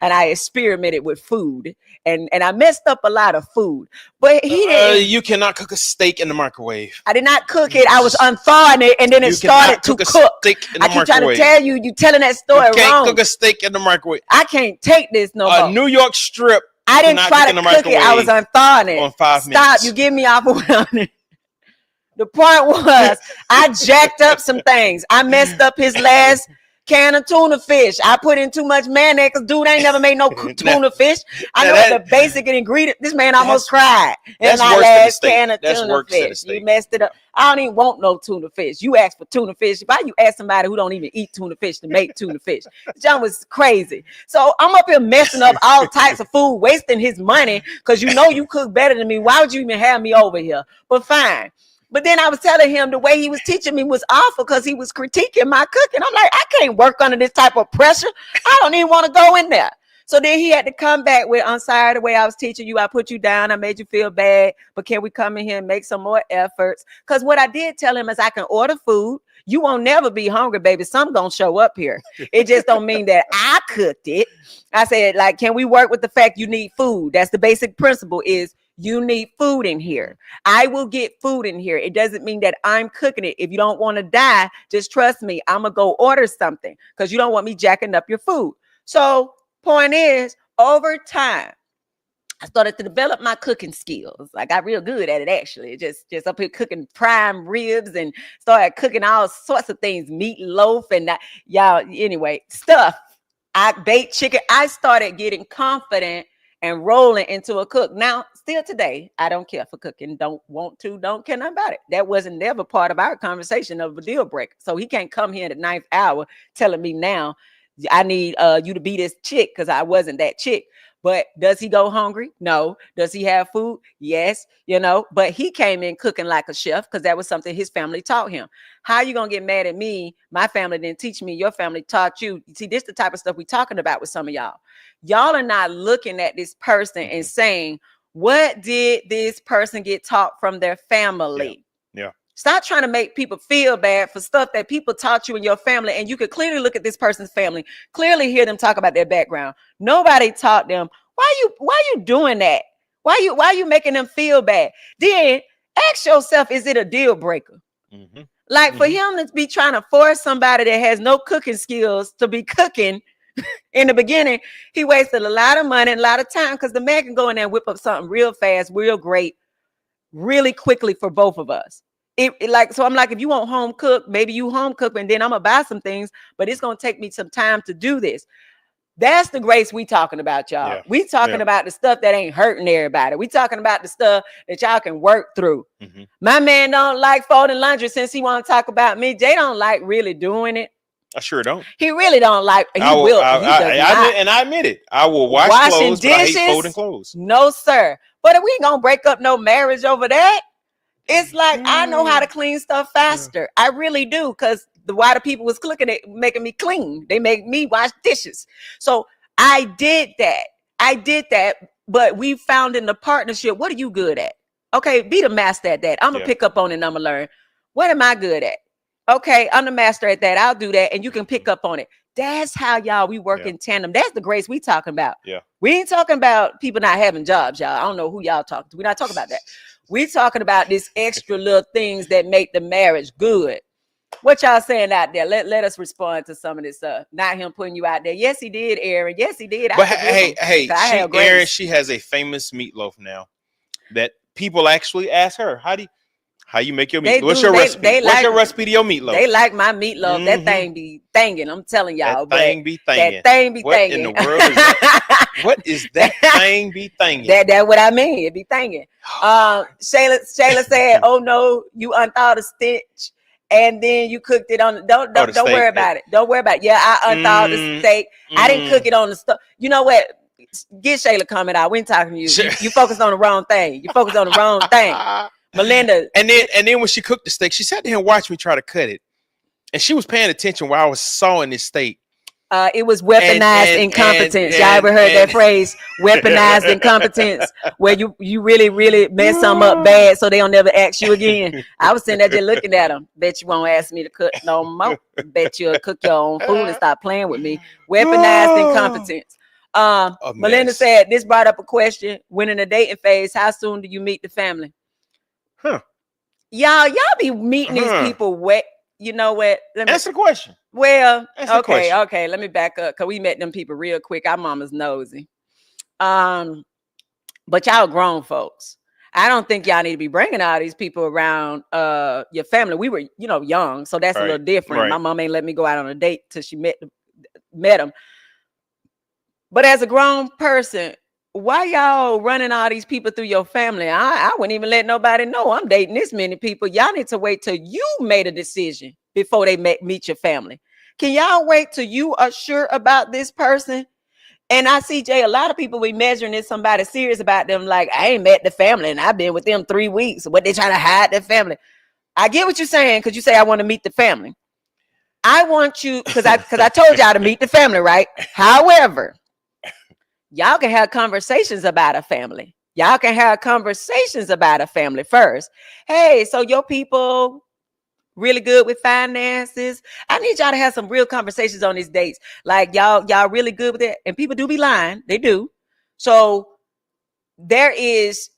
I experimented with food and I messed up a lot of food. But he didn't. You cannot cook a steak in the microwave. I did not cook it. I was unthawing it and then it started to cook. I keep trying to tell you, telling that story wrong. You can't cook a steak in the microwave. I can't take this no more. A New York strip. I didn't try to cook it. I was unthawing it. On 5 minutes. Stop. You get me off of it. The point was, I jacked up some things. I messed up his last can of tuna fish. I put in too much mayonnaise because dude ain't never made no tuna fish. I know the basic ingredient. This man almost cried. And my last can of tuna fish. You messed it up. I don't even want no tuna fish. You asked for tuna fish. Why you ask somebody who don't even eat tuna fish to make tuna fish? John was crazy. So I'm up here messing up all types of food, wasting his money because you know you cook better than me. Why would you even have me over here? But fine. But then I was telling him the way he was teaching me was awful because he was critiquing my cooking. I'm like, I can't work under this type of pressure. I don't even want to go in there. So then he had to come back with, I'm sorry the way I was teaching you. I put you down. I made you feel bad. But can we come in here and make some more efforts? Because what I did tell him is I can order food. You won't never be hungry, baby. Some gonna show up here. It just don't mean that I cooked it. I said, like, can we work with the fact you need food? That's the basic principle is you need food in here. I will get food in here. It doesn't mean that I'm cooking it. If you don't want to die, just trust me. I'm going to go order something because you don't want me jacking up your food. So point is, over time, I started to develop my cooking skills. I got real good at it, actually. Just up here cooking prime ribs and started cooking all sorts of things, meatloaf and y'all, anyway, stuff. I baked chicken. I started getting confident and rolling into a cook. Now, still today, I don't care for cooking. Don't want to, don't care nothing about it. That wasn't never part of our conversation of a deal breaker. So he can't come here at the 9th hour telling me now, I need you to be this chick because I wasn't that chick. But does he go hungry? No. Does he have food? Yes. But he came in cooking like a chef because that was something his family taught him. How you gonna get mad at me? My family didn't teach me. Your family taught you. See, this is the type of stuff we talking about with some of y'all. Y'all are not looking at this person and saying, what did this person get taught from their family? Yeah. Stop trying to make people feel bad for stuff that people taught you in your family. And you could clearly look at this person's family, clearly hear them talk about their background. Nobody taught them. Why you doing that? Why you making them feel bad? Then ask yourself, is it a deal breaker? Like for him to be trying to force somebody that has no cooking skills to be cooking in the beginning, he wasted a lot of money and a lot of time because the man can go in there and whip up something real fast, real great, really quickly for both of us. So I'm like, if you want home cook, maybe you home cook, and then I'm gonna buy some things, but it's gonna take me some time to do this. That's the grace we talking about, y'all. Yeah. We talking about the stuff that ain't hurting everybody. We talking about the stuff that y'all can work through. My man don't like folding laundry since he want to talk about me. Jay don't like really doing it. I sure don't. He really don't like. I admit it. I will wash clothes, dishes, but I hate folding clothes. No, sir. But we ain't gonna break up no marriage over that. It's like I know how to clean stuff faster. I really do, because the water people was cooking it, making me clean. They make me wash dishes. So I did that. But we found in the partnership, what are you good at? Okay, be the master at that. I'm gonna pick up on it and I'm gonna learn. What am I good at? Okay, I'm the master at that. I'll do that, and you can pick up on it. That's how we work in tandem. That's the grace we talking about. Yeah. We ain't talking about people not having jobs, y'all. I don't know who y'all talking to. We're not talking about that. We talking about these extra little things that make the marriage good. What y'all saying out there? Let us respond to some of this stuff. Not him putting you out there. Yes, he did, Aaron. Yes, he did. But Aaron, she has a famous meatloaf now that people actually ask her, how you make your meatloaf? What's your recipe? What's your recipe to your meatloaf? They like my meatloaf. That thing be thanging. I'm telling y'all. That thing be thanging. That thing be what thanging. In the world is that? What is that thing be thanging? That's what I mean. It be thanging. Shayla said, "Oh no, you unthawed a stitch, and then you cooked it on. Don't worry about it. Don't worry about it. Yeah, I unthawed the steak. I didn't cook it on the stove. You know what? Get Shayla comment out. We ain't talking to you. You focused on the wrong thing. You focused on the wrong thing." Melinda. And then when she cooked the steak, she sat there and watched me try to cut it. And she was paying attention while I was sawing this steak. It was weaponized incompetence. Y'all ever heard that phrase? Weaponized incompetence, where you really, really mess something up bad so they don't never ask you again. I was sitting there just looking at them. Bet you won't ask me to cook no more. Bet you'll cook your own food and stop playing with me. Weaponized incompetence. Melinda said, this brought up a question. When in the dating phase, how soon do you meet the family? Y'all be meeting these people wet. You know what? Answer the question. Well, okay. Let me back up, because we met them people real quick. Our mama's nosy. But y'all grown folks. I don't think y'all need to be bringing all these people around your family. We were, young, so that's a little different. Right. My mom ain't let me go out on a date till she met them. But as a grown person, why y'all running all these people through your family? I wouldn't even let nobody know I'm dating this many people. Y'all need to wait till you made a decision before they meet your family. Can y'all wait till you are sure about this person? And I see, Jay, a lot of people be measuring if somebody serious about them, like, I ain't met the family and I've been with them 3 weeks. What, they trying to hide their family? I get what you're saying, because you say I want to meet the family. I want you, because I told y'all to meet the family, right? However, y'all can have conversations about a family. Y'all can have conversations about a family first. Hey, so your people really good with finances? I need y'all to have some real conversations on these dates. Like y'all really good with it. And people do be lying. They do. So this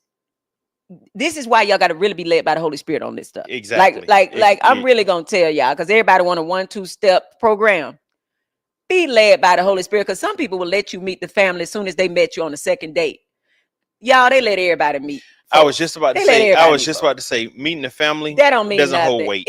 is why y'all got to really be led by the Holy Spirit on this stuff. Exactly. Like I'm really going to tell y'all, because everybody want a 1-2 step program. Be led by the Holy Spirit, because some people will let you meet the family as soon as they met you on the second date. Y'all, they let everybody meet. I was just about to say, meeting the family, that don't mean doesn't nothing. Hold weight.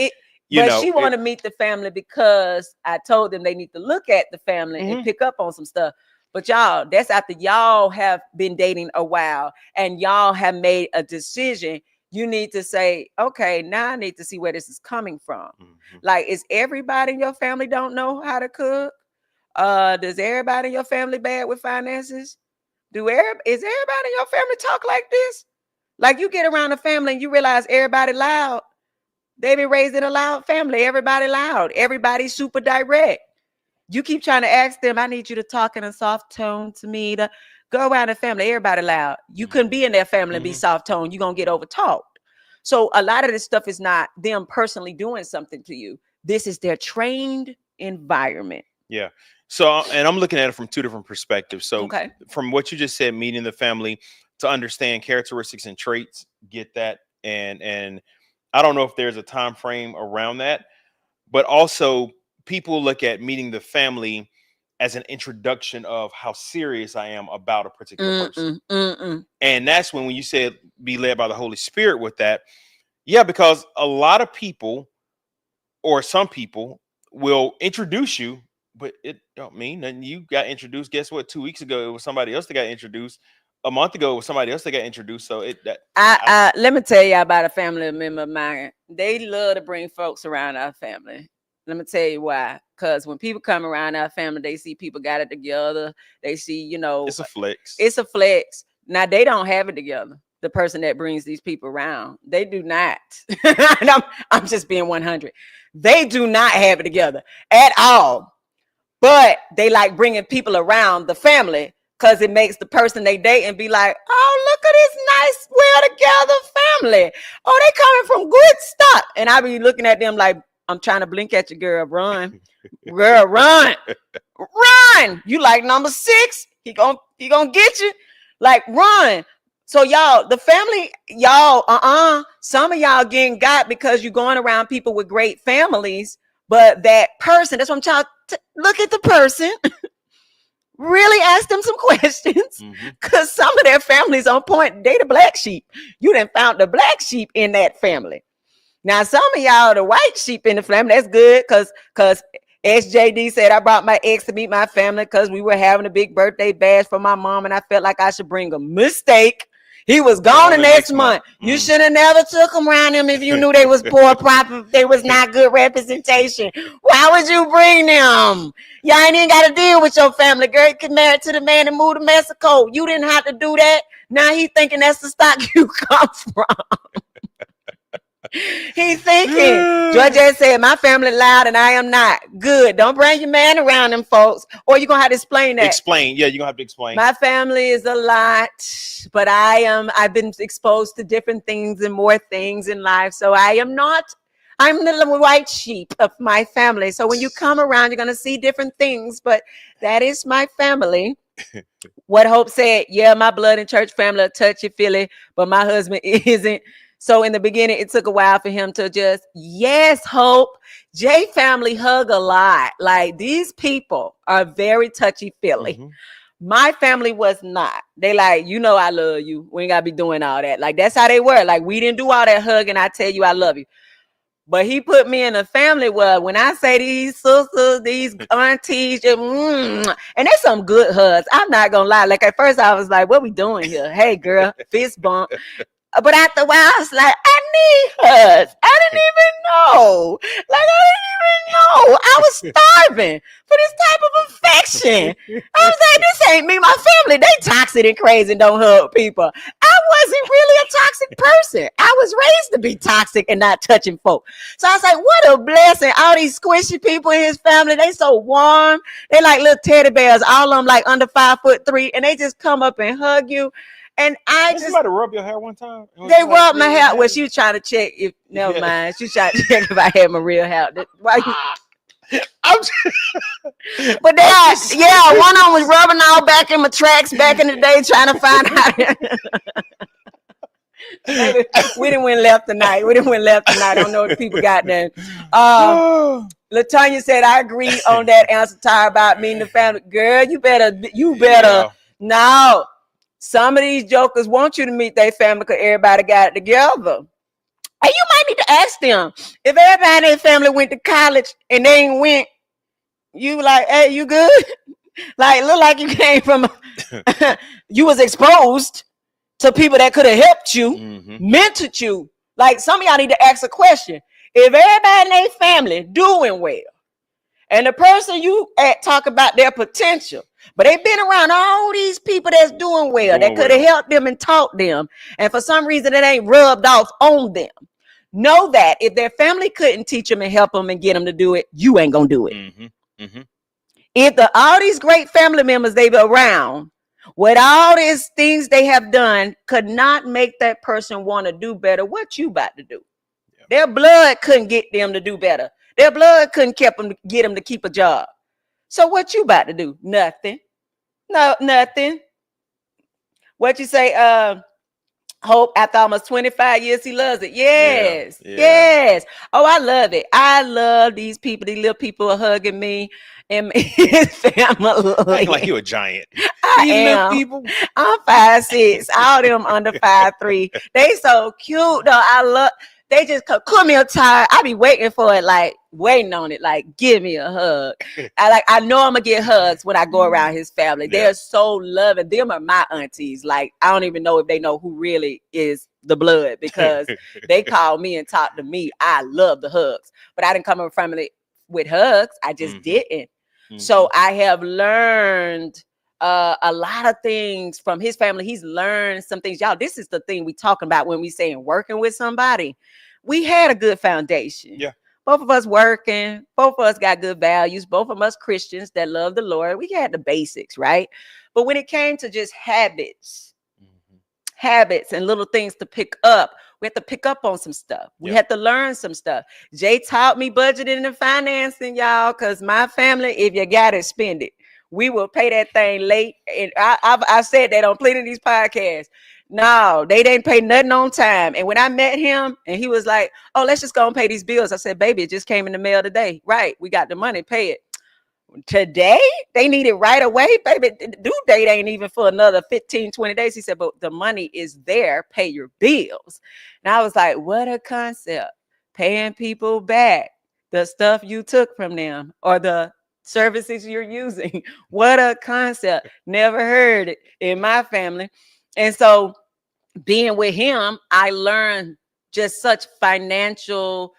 She want to meet the family because I told them they need to look at the family and pick up on some stuff. But y'all, that's after y'all have been dating a while and y'all have made a decision. You need to say, okay, now I need to see where this is coming from. Like, is everybody in your family don't know how to cook? Does everybody in your family bad with finances? Is everybody in your family talk like this? Like you get around a family and you realize everybody loud. They been raised in a loud family. Everybody loud. Everybody super direct. You keep trying to ask them, I need you to talk in a soft tone to me. To go around the family, everybody loud. You couldn't be in their family and be soft tone. You're going to get over talked. So a lot of this stuff is not them personally doing something to you. This is their trained environment. Yeah. So, and I'm looking at it from two different perspectives. So Okay. From what you just said, meeting the family to understand characteristics and traits, get that. And I don't know if there's a time frame around that, but also people look at meeting the family as an introduction of how serious I am about a particular person. And that's when you said be led by the Holy Spirit with that. Yeah, because a lot of people or some people will introduce you, but it don't mean nothing. You got introduced. Guess what? 2 weeks ago, it was somebody else that got introduced. A month ago, it was somebody else that got introduced. So let me tell you about a family member of mine. They love to bring folks around our family. Let me tell you why. Because when people come around our family, they see people got it together. They see, it's a flex. It's a flex. Now, they don't have it together. The person that brings these people around, they do not. I'm just being 100. They do not have it together at all. But they like bringing people around the family because it makes the person they date and be like, oh, look at this nice, well-together family. Oh, they coming from good stock. And I be looking at them like, I'm trying to blink at you, girl. Run. Girl, run. Run. You like number 6? He gonna get you. Like, run. So y'all, the family, y'all, some of y'all getting got because you're going around people with great families. But that person, that's what I'm trying to look at the person. Really ask them some questions. Because some of their families on point, they the black sheep. You done found the black sheep in that family. Now, some of y'all, the white sheep in the family, that's good because SJD said, I brought my ex to meet my family because we were having a big birthday bash for my mom and I felt like I should bring a mistake. He was gone the next month. You should have never took them around him if you knew they was poor proper. They was not good representation. Why would you bring them? Y'all ain't even got to deal with your family. Girl, you get married to the man and moved to Mexico. You didn't have to do that. Now he thinking that's the stock you come from. He's thinking. Georgette said, my family loud and I am not. Good. Don't bring your man around them folks. Or you're going to have to explain that. Explain. Yeah, you're going to have to explain. My family is a lot, but I've been exposed to different things and more things in life. So I'm the white sheep of my family. So when you come around, you're going to see different things, but that is my family. What Hope said, yeah, my blood and church family are touchy-feely, but my husband isn't. So in the beginning, it took a while for him to just, yes, Hope. J family hug a lot. Like these people are very touchy-feely. My family was not. They like, I love you. We ain't got to be doing all that. Like that's how they were. Like we didn't do all that hugging. I tell you, I love you. But he put me in a family where when I say these sisters, these aunties, and there's some good hugs. I'm not going to lie. Like at first I was like, what we doing here? Hey, girl, fist bump. But after a while, I was like, I need hugs. I didn't even know. I was starving for this type of affection. I was like, this ain't me, my family. They toxic and crazy and don't hug people. I wasn't really a toxic person. I was raised to be toxic and not touching folk. So I was like, what a blessing. All these squishy people in his family, they so warm. They like little teddy bears, all of them like under 5'3", and they just come up and hug you. And Did somebody rub your hair one time? They rubbed my hair. Well, she was trying to check if, never mind. She was trying to check if I had my real hair. Why you? But one of them was rubbing all back in my tracks back in the day trying to find out. We didn't win left tonight. I don't know if people got that. LaTanya said, I agree on that answer, Ty, about meeting the family. Girl, you better. Yeah. No. Some of these jokers want you to meet their family because everybody got it together. And you might need to ask them. If everybody in their family went to college and they ain't went, you like, hey, you good? Like, look like you came from, you was exposed to people that could have helped you, mentored you. Like, some of y'all need to ask a question. If everybody in their family doing well, And the person you at talk about their potential, but they've been around all these people that's doing well, that could have helped them and taught them. And for some reason, it ain't rubbed off on them. Know that if their family couldn't teach them and help them and get them to do it, you ain't gonna do it. If all these great family members they've around, with all these things they have done, could not make that person want to do better, what you about to do? Yeah. Their blood couldn't get them to do better. Their blood couldn't get them to keep a job. So what you about to do? Nothing. No, nothing. What you say? Hope after almost 25 years he loves it. Yes. Yeah. Yes. Oh, I love it. I love these people. These little people are hugging me and his family. Acting like you a giant. I am. People. I'm 5'6". All them under 5'3". They so cute though. I love. They just come here tired. I be waiting for it, like waiting on it, like give me a hug. I know I'm gonna get hugs when I go around his family. Yeah. They're so loving. Them are my aunties. Like I don't even know if they know who really is the blood because they call me and talk to me. I love the hugs, but I didn't come from family with hugs. I just didn't. So I have learned a lot of things from his family. He's learned some things. Y'all, this is the thing we talking about when we saying working with somebody. We had a good foundation. Yeah. Both of us working. Both of us got good values. Both of us Christians that love the Lord. We had the basics, right? But when it came to just habits and little things to pick up, we had to pick up on some stuff. We had to learn some stuff. Jay taught me budgeting and financing, y'all, because my family, if you got it, spend it. We will pay that thing late. And I've said that on plenty of these podcasts. No, they didn't pay nothing on time. And when I met him and he was like, oh, let's just go and pay these bills. I said, baby, it just came in the mail today. Right. We got the money. Pay it. Today? They need it right away. Baby, due date ain't even for another 15, 20 days. He said, but the money is there. Pay your bills. And I was like, what a concept. Paying people back the stuff you took from them or the services you're using. What a concept. Never heard it in my family. And so being with him, I learned just such financial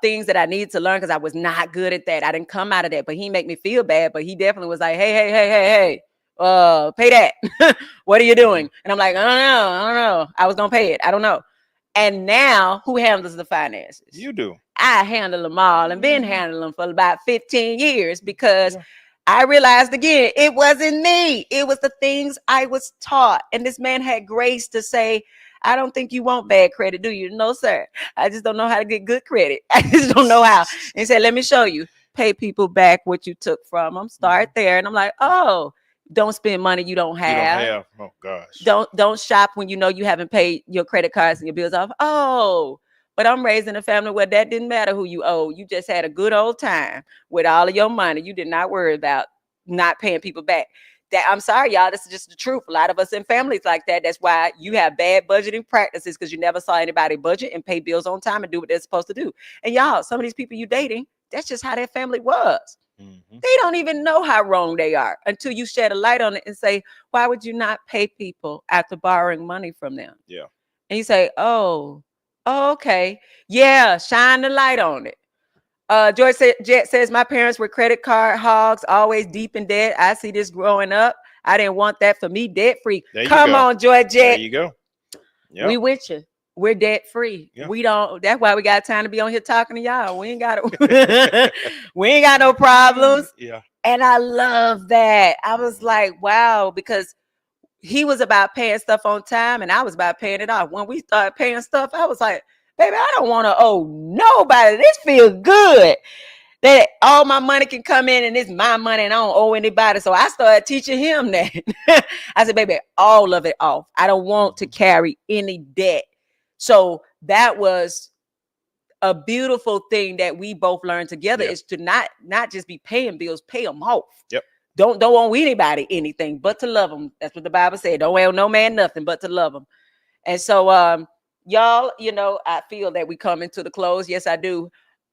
things that I needed to learn because I was not good at that. I didn't come out of that, but he made me feel bad. But he definitely was like, hey, pay that. What are you doing? And I'm like, I don't know. I was going to pay it. I don't know. And now who handles the finances? You do. I handle them all and been handling them for about 15 years because I realized again, it wasn't me. It was the things I was taught. And this man had grace to say, I don't think you want bad credit, do you? No, sir. I just don't know how to get good credit. I just don't know how. And he said, let me show you. Pay people back what you took from them. Start there. And I'm like, oh, don't spend money you don't have. Oh, gosh. Don't shop when you know you haven't paid your credit cards and your bills off. Oh, but I'm raised in a family where that didn't matter who you owe. You just had a good old time with all of your money. You did not worry about not paying people back. That I'm sorry, y'all. This is just the truth. A lot of us in families like that. That's why you have bad budgeting practices because you never saw anybody budget and pay bills on time and do what they're supposed to do. And y'all, some of these people you dating, that's just how their family was. They don't even know how wrong they are until you shed a light on it and say, why would you not pay people after borrowing money from them? Yeah. And you say, oh, okay. Yeah, shine the light on it. George Jet says, my parents were credit card hogs, always deep in debt. I see this growing up. I didn't want that for me, debt free. Come on, George Jet. There you go. Yep. We with you. We're debt free. Yep. We don't. That's why we got time to be on here talking to y'all. We ain't got we ain't got no problems. Yeah. And I love that. I was like, wow, because he was about paying stuff on time, and I was about paying it off. When we started paying stuff, I was like, baby, I don't want to owe nobody. This feels good that all my money can come in and it's my money and I don't owe anybody. So I started teaching him that. I said, baby, all of it off. I don't want to carry any debt. So that was a beautiful thing that we both learned together is to not just be paying bills, pay them off. Yep. Don't owe anybody anything but to love them. That's what the Bible said. Don't owe no man nothing but to love them. And so, y'all, you know, I feel that we come into the close. Yes, I do.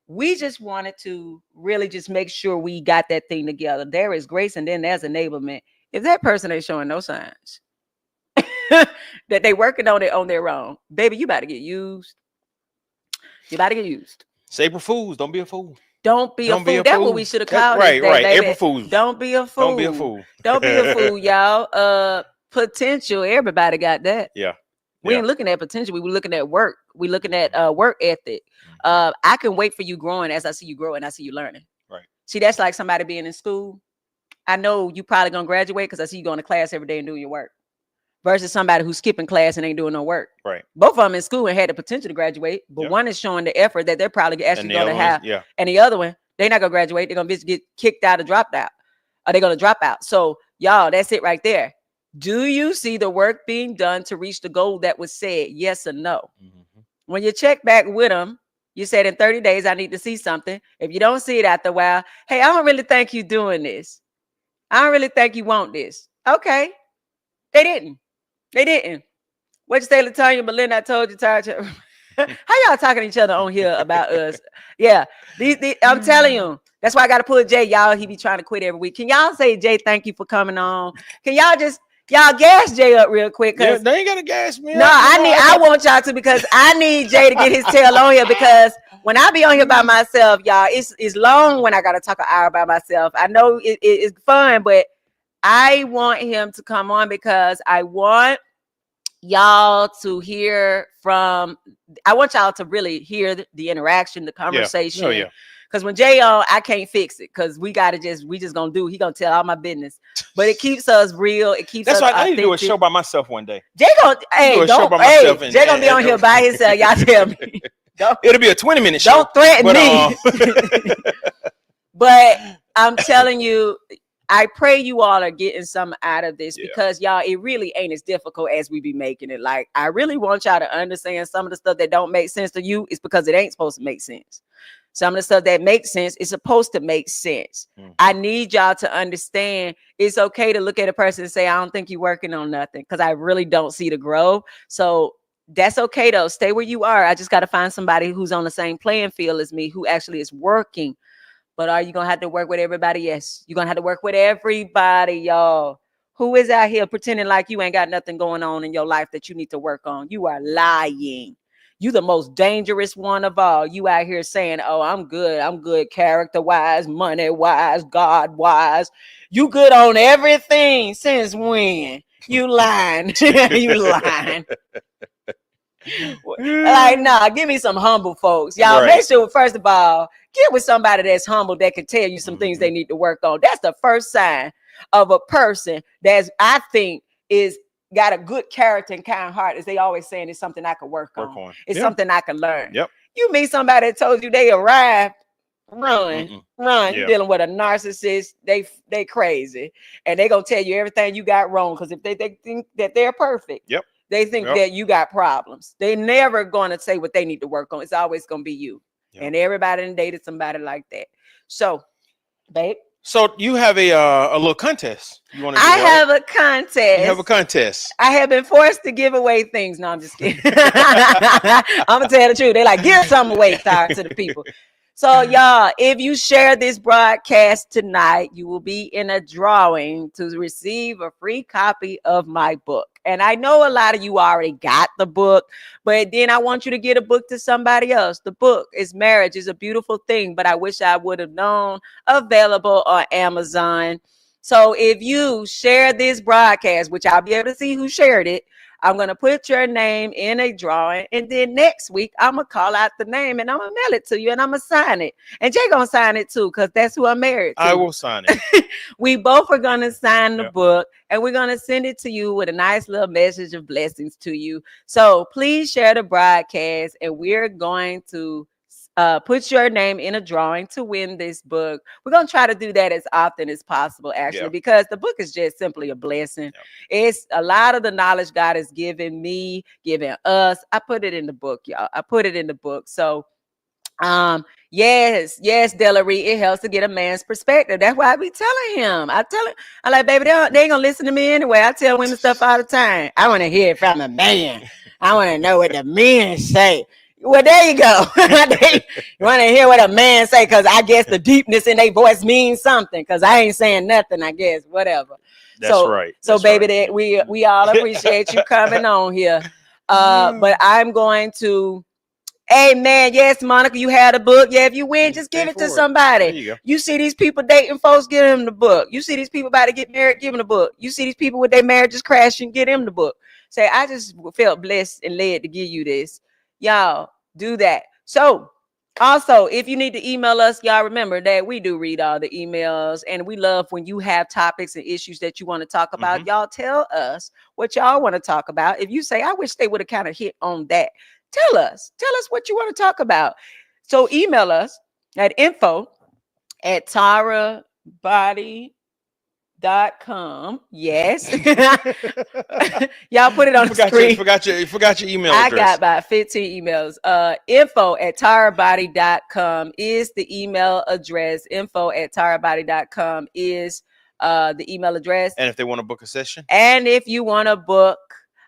We just wanted to really just make sure we got that thing together. There is grace and then there's enablement. If that person ain't showing no signs that they working on it on their own, baby, you about to get used. You about to get used. Saber fools, don't be a fool. Don't be a Don't be fool. a That's what fool. we should have That's called right, this day, right. baby. April Fools. Don't be a fool. Don't be a fool. Don't be a fool, y'all. Potential. Everybody got that. Yeah. We Yeah. ain't looking at potential. We were looking at work. We looking at work ethic. I can wait for you growing as I see you grow and I see you learning. Right. See, that's like somebody being in school. I know you probably gonna graduate because I see you going to class every day and doing your work. Versus somebody who's skipping class and ain't doing no work. Right. Both of them in school and had the potential to graduate, but one is showing the effort that they're probably actually going to have. And the other one, they're not gonna graduate. They're gonna get kicked out or dropped out. Or they're gonna drop out. So y'all, that's it right there. Do you see the work being done to reach the goal that was said? Yes or no? Mm-hmm. When you check back with them, you said in 30 days, I need to see something. If you don't see it after a while, hey, I don't really think you're doing this. I don't really think you want this. Okay. They didn't. What you say, Latonya? Belinda, I told you, Tarja. How y'all talking to each other on here about us? Yeah. I'm telling you. That's why I got to pull Jay. Y'all, he be trying to quit every week. Can y'all say, Jay, thank you for coming on? Can y'all gas Jay up real quick? Yeah, they ain't got to gas me no, up. I want y'all to, because I need Jay to get his tail on here, because when I be on here by myself, y'all, it's long when I got to talk an hour by myself. I know it's fun, but I want him to come on because I want y'all to hear from, I want y'all to really hear the interaction, the conversation. Yeah. Because when Jay on, I can't fix it, because we just gonna do, he gonna tell all my business. But it keeps us real. It keeps us That's why I need to do a authentic. show by myself one day. Jay gonna, Jay gonna be on here by himself. Y'all tell me. It'll be a 20-minute show. Don't threaten me. But I'm telling you, I pray you all are getting some out of this, because y'all, it really ain't as difficult as we be making it. Like, I really want y'all to understand some of the stuff that don't make sense to you is because it ain't supposed to make sense. Some of the stuff that makes sense is supposed to make sense. Mm-hmm. I need y'all to understand it's okay to look at a person and say, I don't think you're working on nothing, because I really don't see the growth. So that's okay though. Stay where you are. I just got to find somebody who's on the same playing field as me, who actually is working. But are you going to have to work with everybody? Yes. You're going to have to work with everybody, y'all. Who is out here pretending like you ain't got nothing going on in your life that you need to work on? You are lying. You the most dangerous one of all. You out here saying, oh, I'm good character-wise, money-wise, God-wise. You good on everything. Since when? You lying. You lying. Like, nah, give me some humble folks. Y'all, right. Make sure, first of all, get with somebody that's humble, that can tell you some things they need to work on. That's the first sign of a person that's, I think, is got a good character and kind heart, is they always saying it's something I can work on. It's something I can learn. Yep. You meet somebody that told you they arrived, run. You're dealing with a narcissist. They crazy. And they gonna tell you everything you got wrong, because if they think that they're perfect. Yep. They think that you got problems. They never going to say what they need to work on. It's always going to be you. Yep. And everybody done dated somebody like that. So, babe. So you have a little contest. You want to? I have a contest. You have a contest. I have been forced to give away things. No, I'm just kidding. I'm gonna tell the truth. They like, give something away, to the people. So y'all, if you share this broadcast tonight, you will be in a drawing to receive a free copy of my book. And I know a lot of you already got the book, but then I want you to get a book to somebody else. The book is Marriage is a Beautiful Thing, but I wish I would have known, available on Amazon. So if you share this broadcast, which I'll be able to see who shared it, I'm going to put your name in a drawing, and then next week, I'm going to call out the name, and I'm going to mail it to you, and I'm going to sign it. And Jay going to sign it, too, because that's who I'm married to. I will sign it. We both are going to sign the book, and we're going to send it to you with a nice little message of blessings to you. So please share the broadcast, and we're going to put your name in a drawing to win this book. We're going to try to do that as often as possible, actually, because the book is just simply a blessing. It's a lot of the knowledge God has given me, given us. I put it in the book, y'all. I put it in the book. So, yes, Delary, it helps to get a man's perspective. That's why I be telling him. I tell him, I'm like, baby, they ain't gonna listen to me anyway. I tell women stuff all the time. I want to hear it from a man. I want to know what the men say. Well, there you go. You want to hear what a man say, because I guess the deepness in their voice means something, because I ain't saying nothing, I guess, whatever. That's right. So, baby, that we all appreciate you coming on here. But I'm going to Amen. Yes, Monica, you had a book. Yeah, if you win, just give Pay it to for it. There somebody. you go. You see these people dating folks, give them the book. You see these people about to get married, give them the book. You see these people with their marriages crashing, get them the book. Say, I just felt blessed and led to give you this. Y'all do that. So also, if you need to email us, y'all remember that we do read all the emails, and we love when you have topics and issues that you want to talk about. Y'all tell us what y'all want to talk about. If you say, I wish they would have kind of hit on that, tell us what you want to talk about. So email us at info@tarabody.com. Yes. Y'all put it on the screen. You forgot your email I address. got about 15 emails. Info@tarabody.com is the email address. Info@tarabody.com is the email address. And if they want to book a session? And if you want to book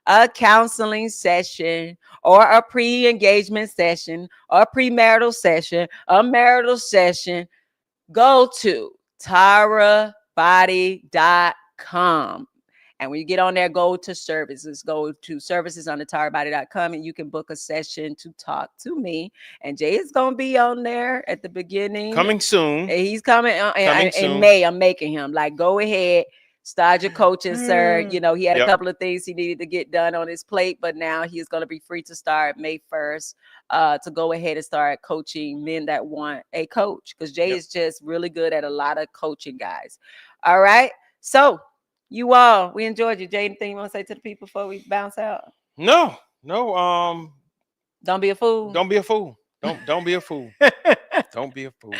a counseling session or a pre-engagement session or a premarital session, a marital session, go to tarabody.com. And when you get on there, go to services. Go to services on the tarabody.com, and you can book a session to talk to me. And Jay is going to be on there at the beginning. Coming soon. He's coming in May. I'm making him. Like, go ahead. Start your coaching, sir. You know, he had a couple of things he needed to get done on his plate, but now he's going to be free to start May 1st to go ahead and start coaching men that want a coach, because Jay is just really good at a lot of coaching, guys. All right. So you all, we enjoyed you. Jay, anything you want to say to the people before we bounce out? No. Don't be a fool. Don't be a fool. Don't be a fool. Don't be a fool.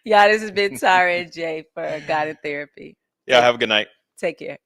Yeah, this has been Tara and Jay for God in Therapy. Yeah, have a good night. Take care.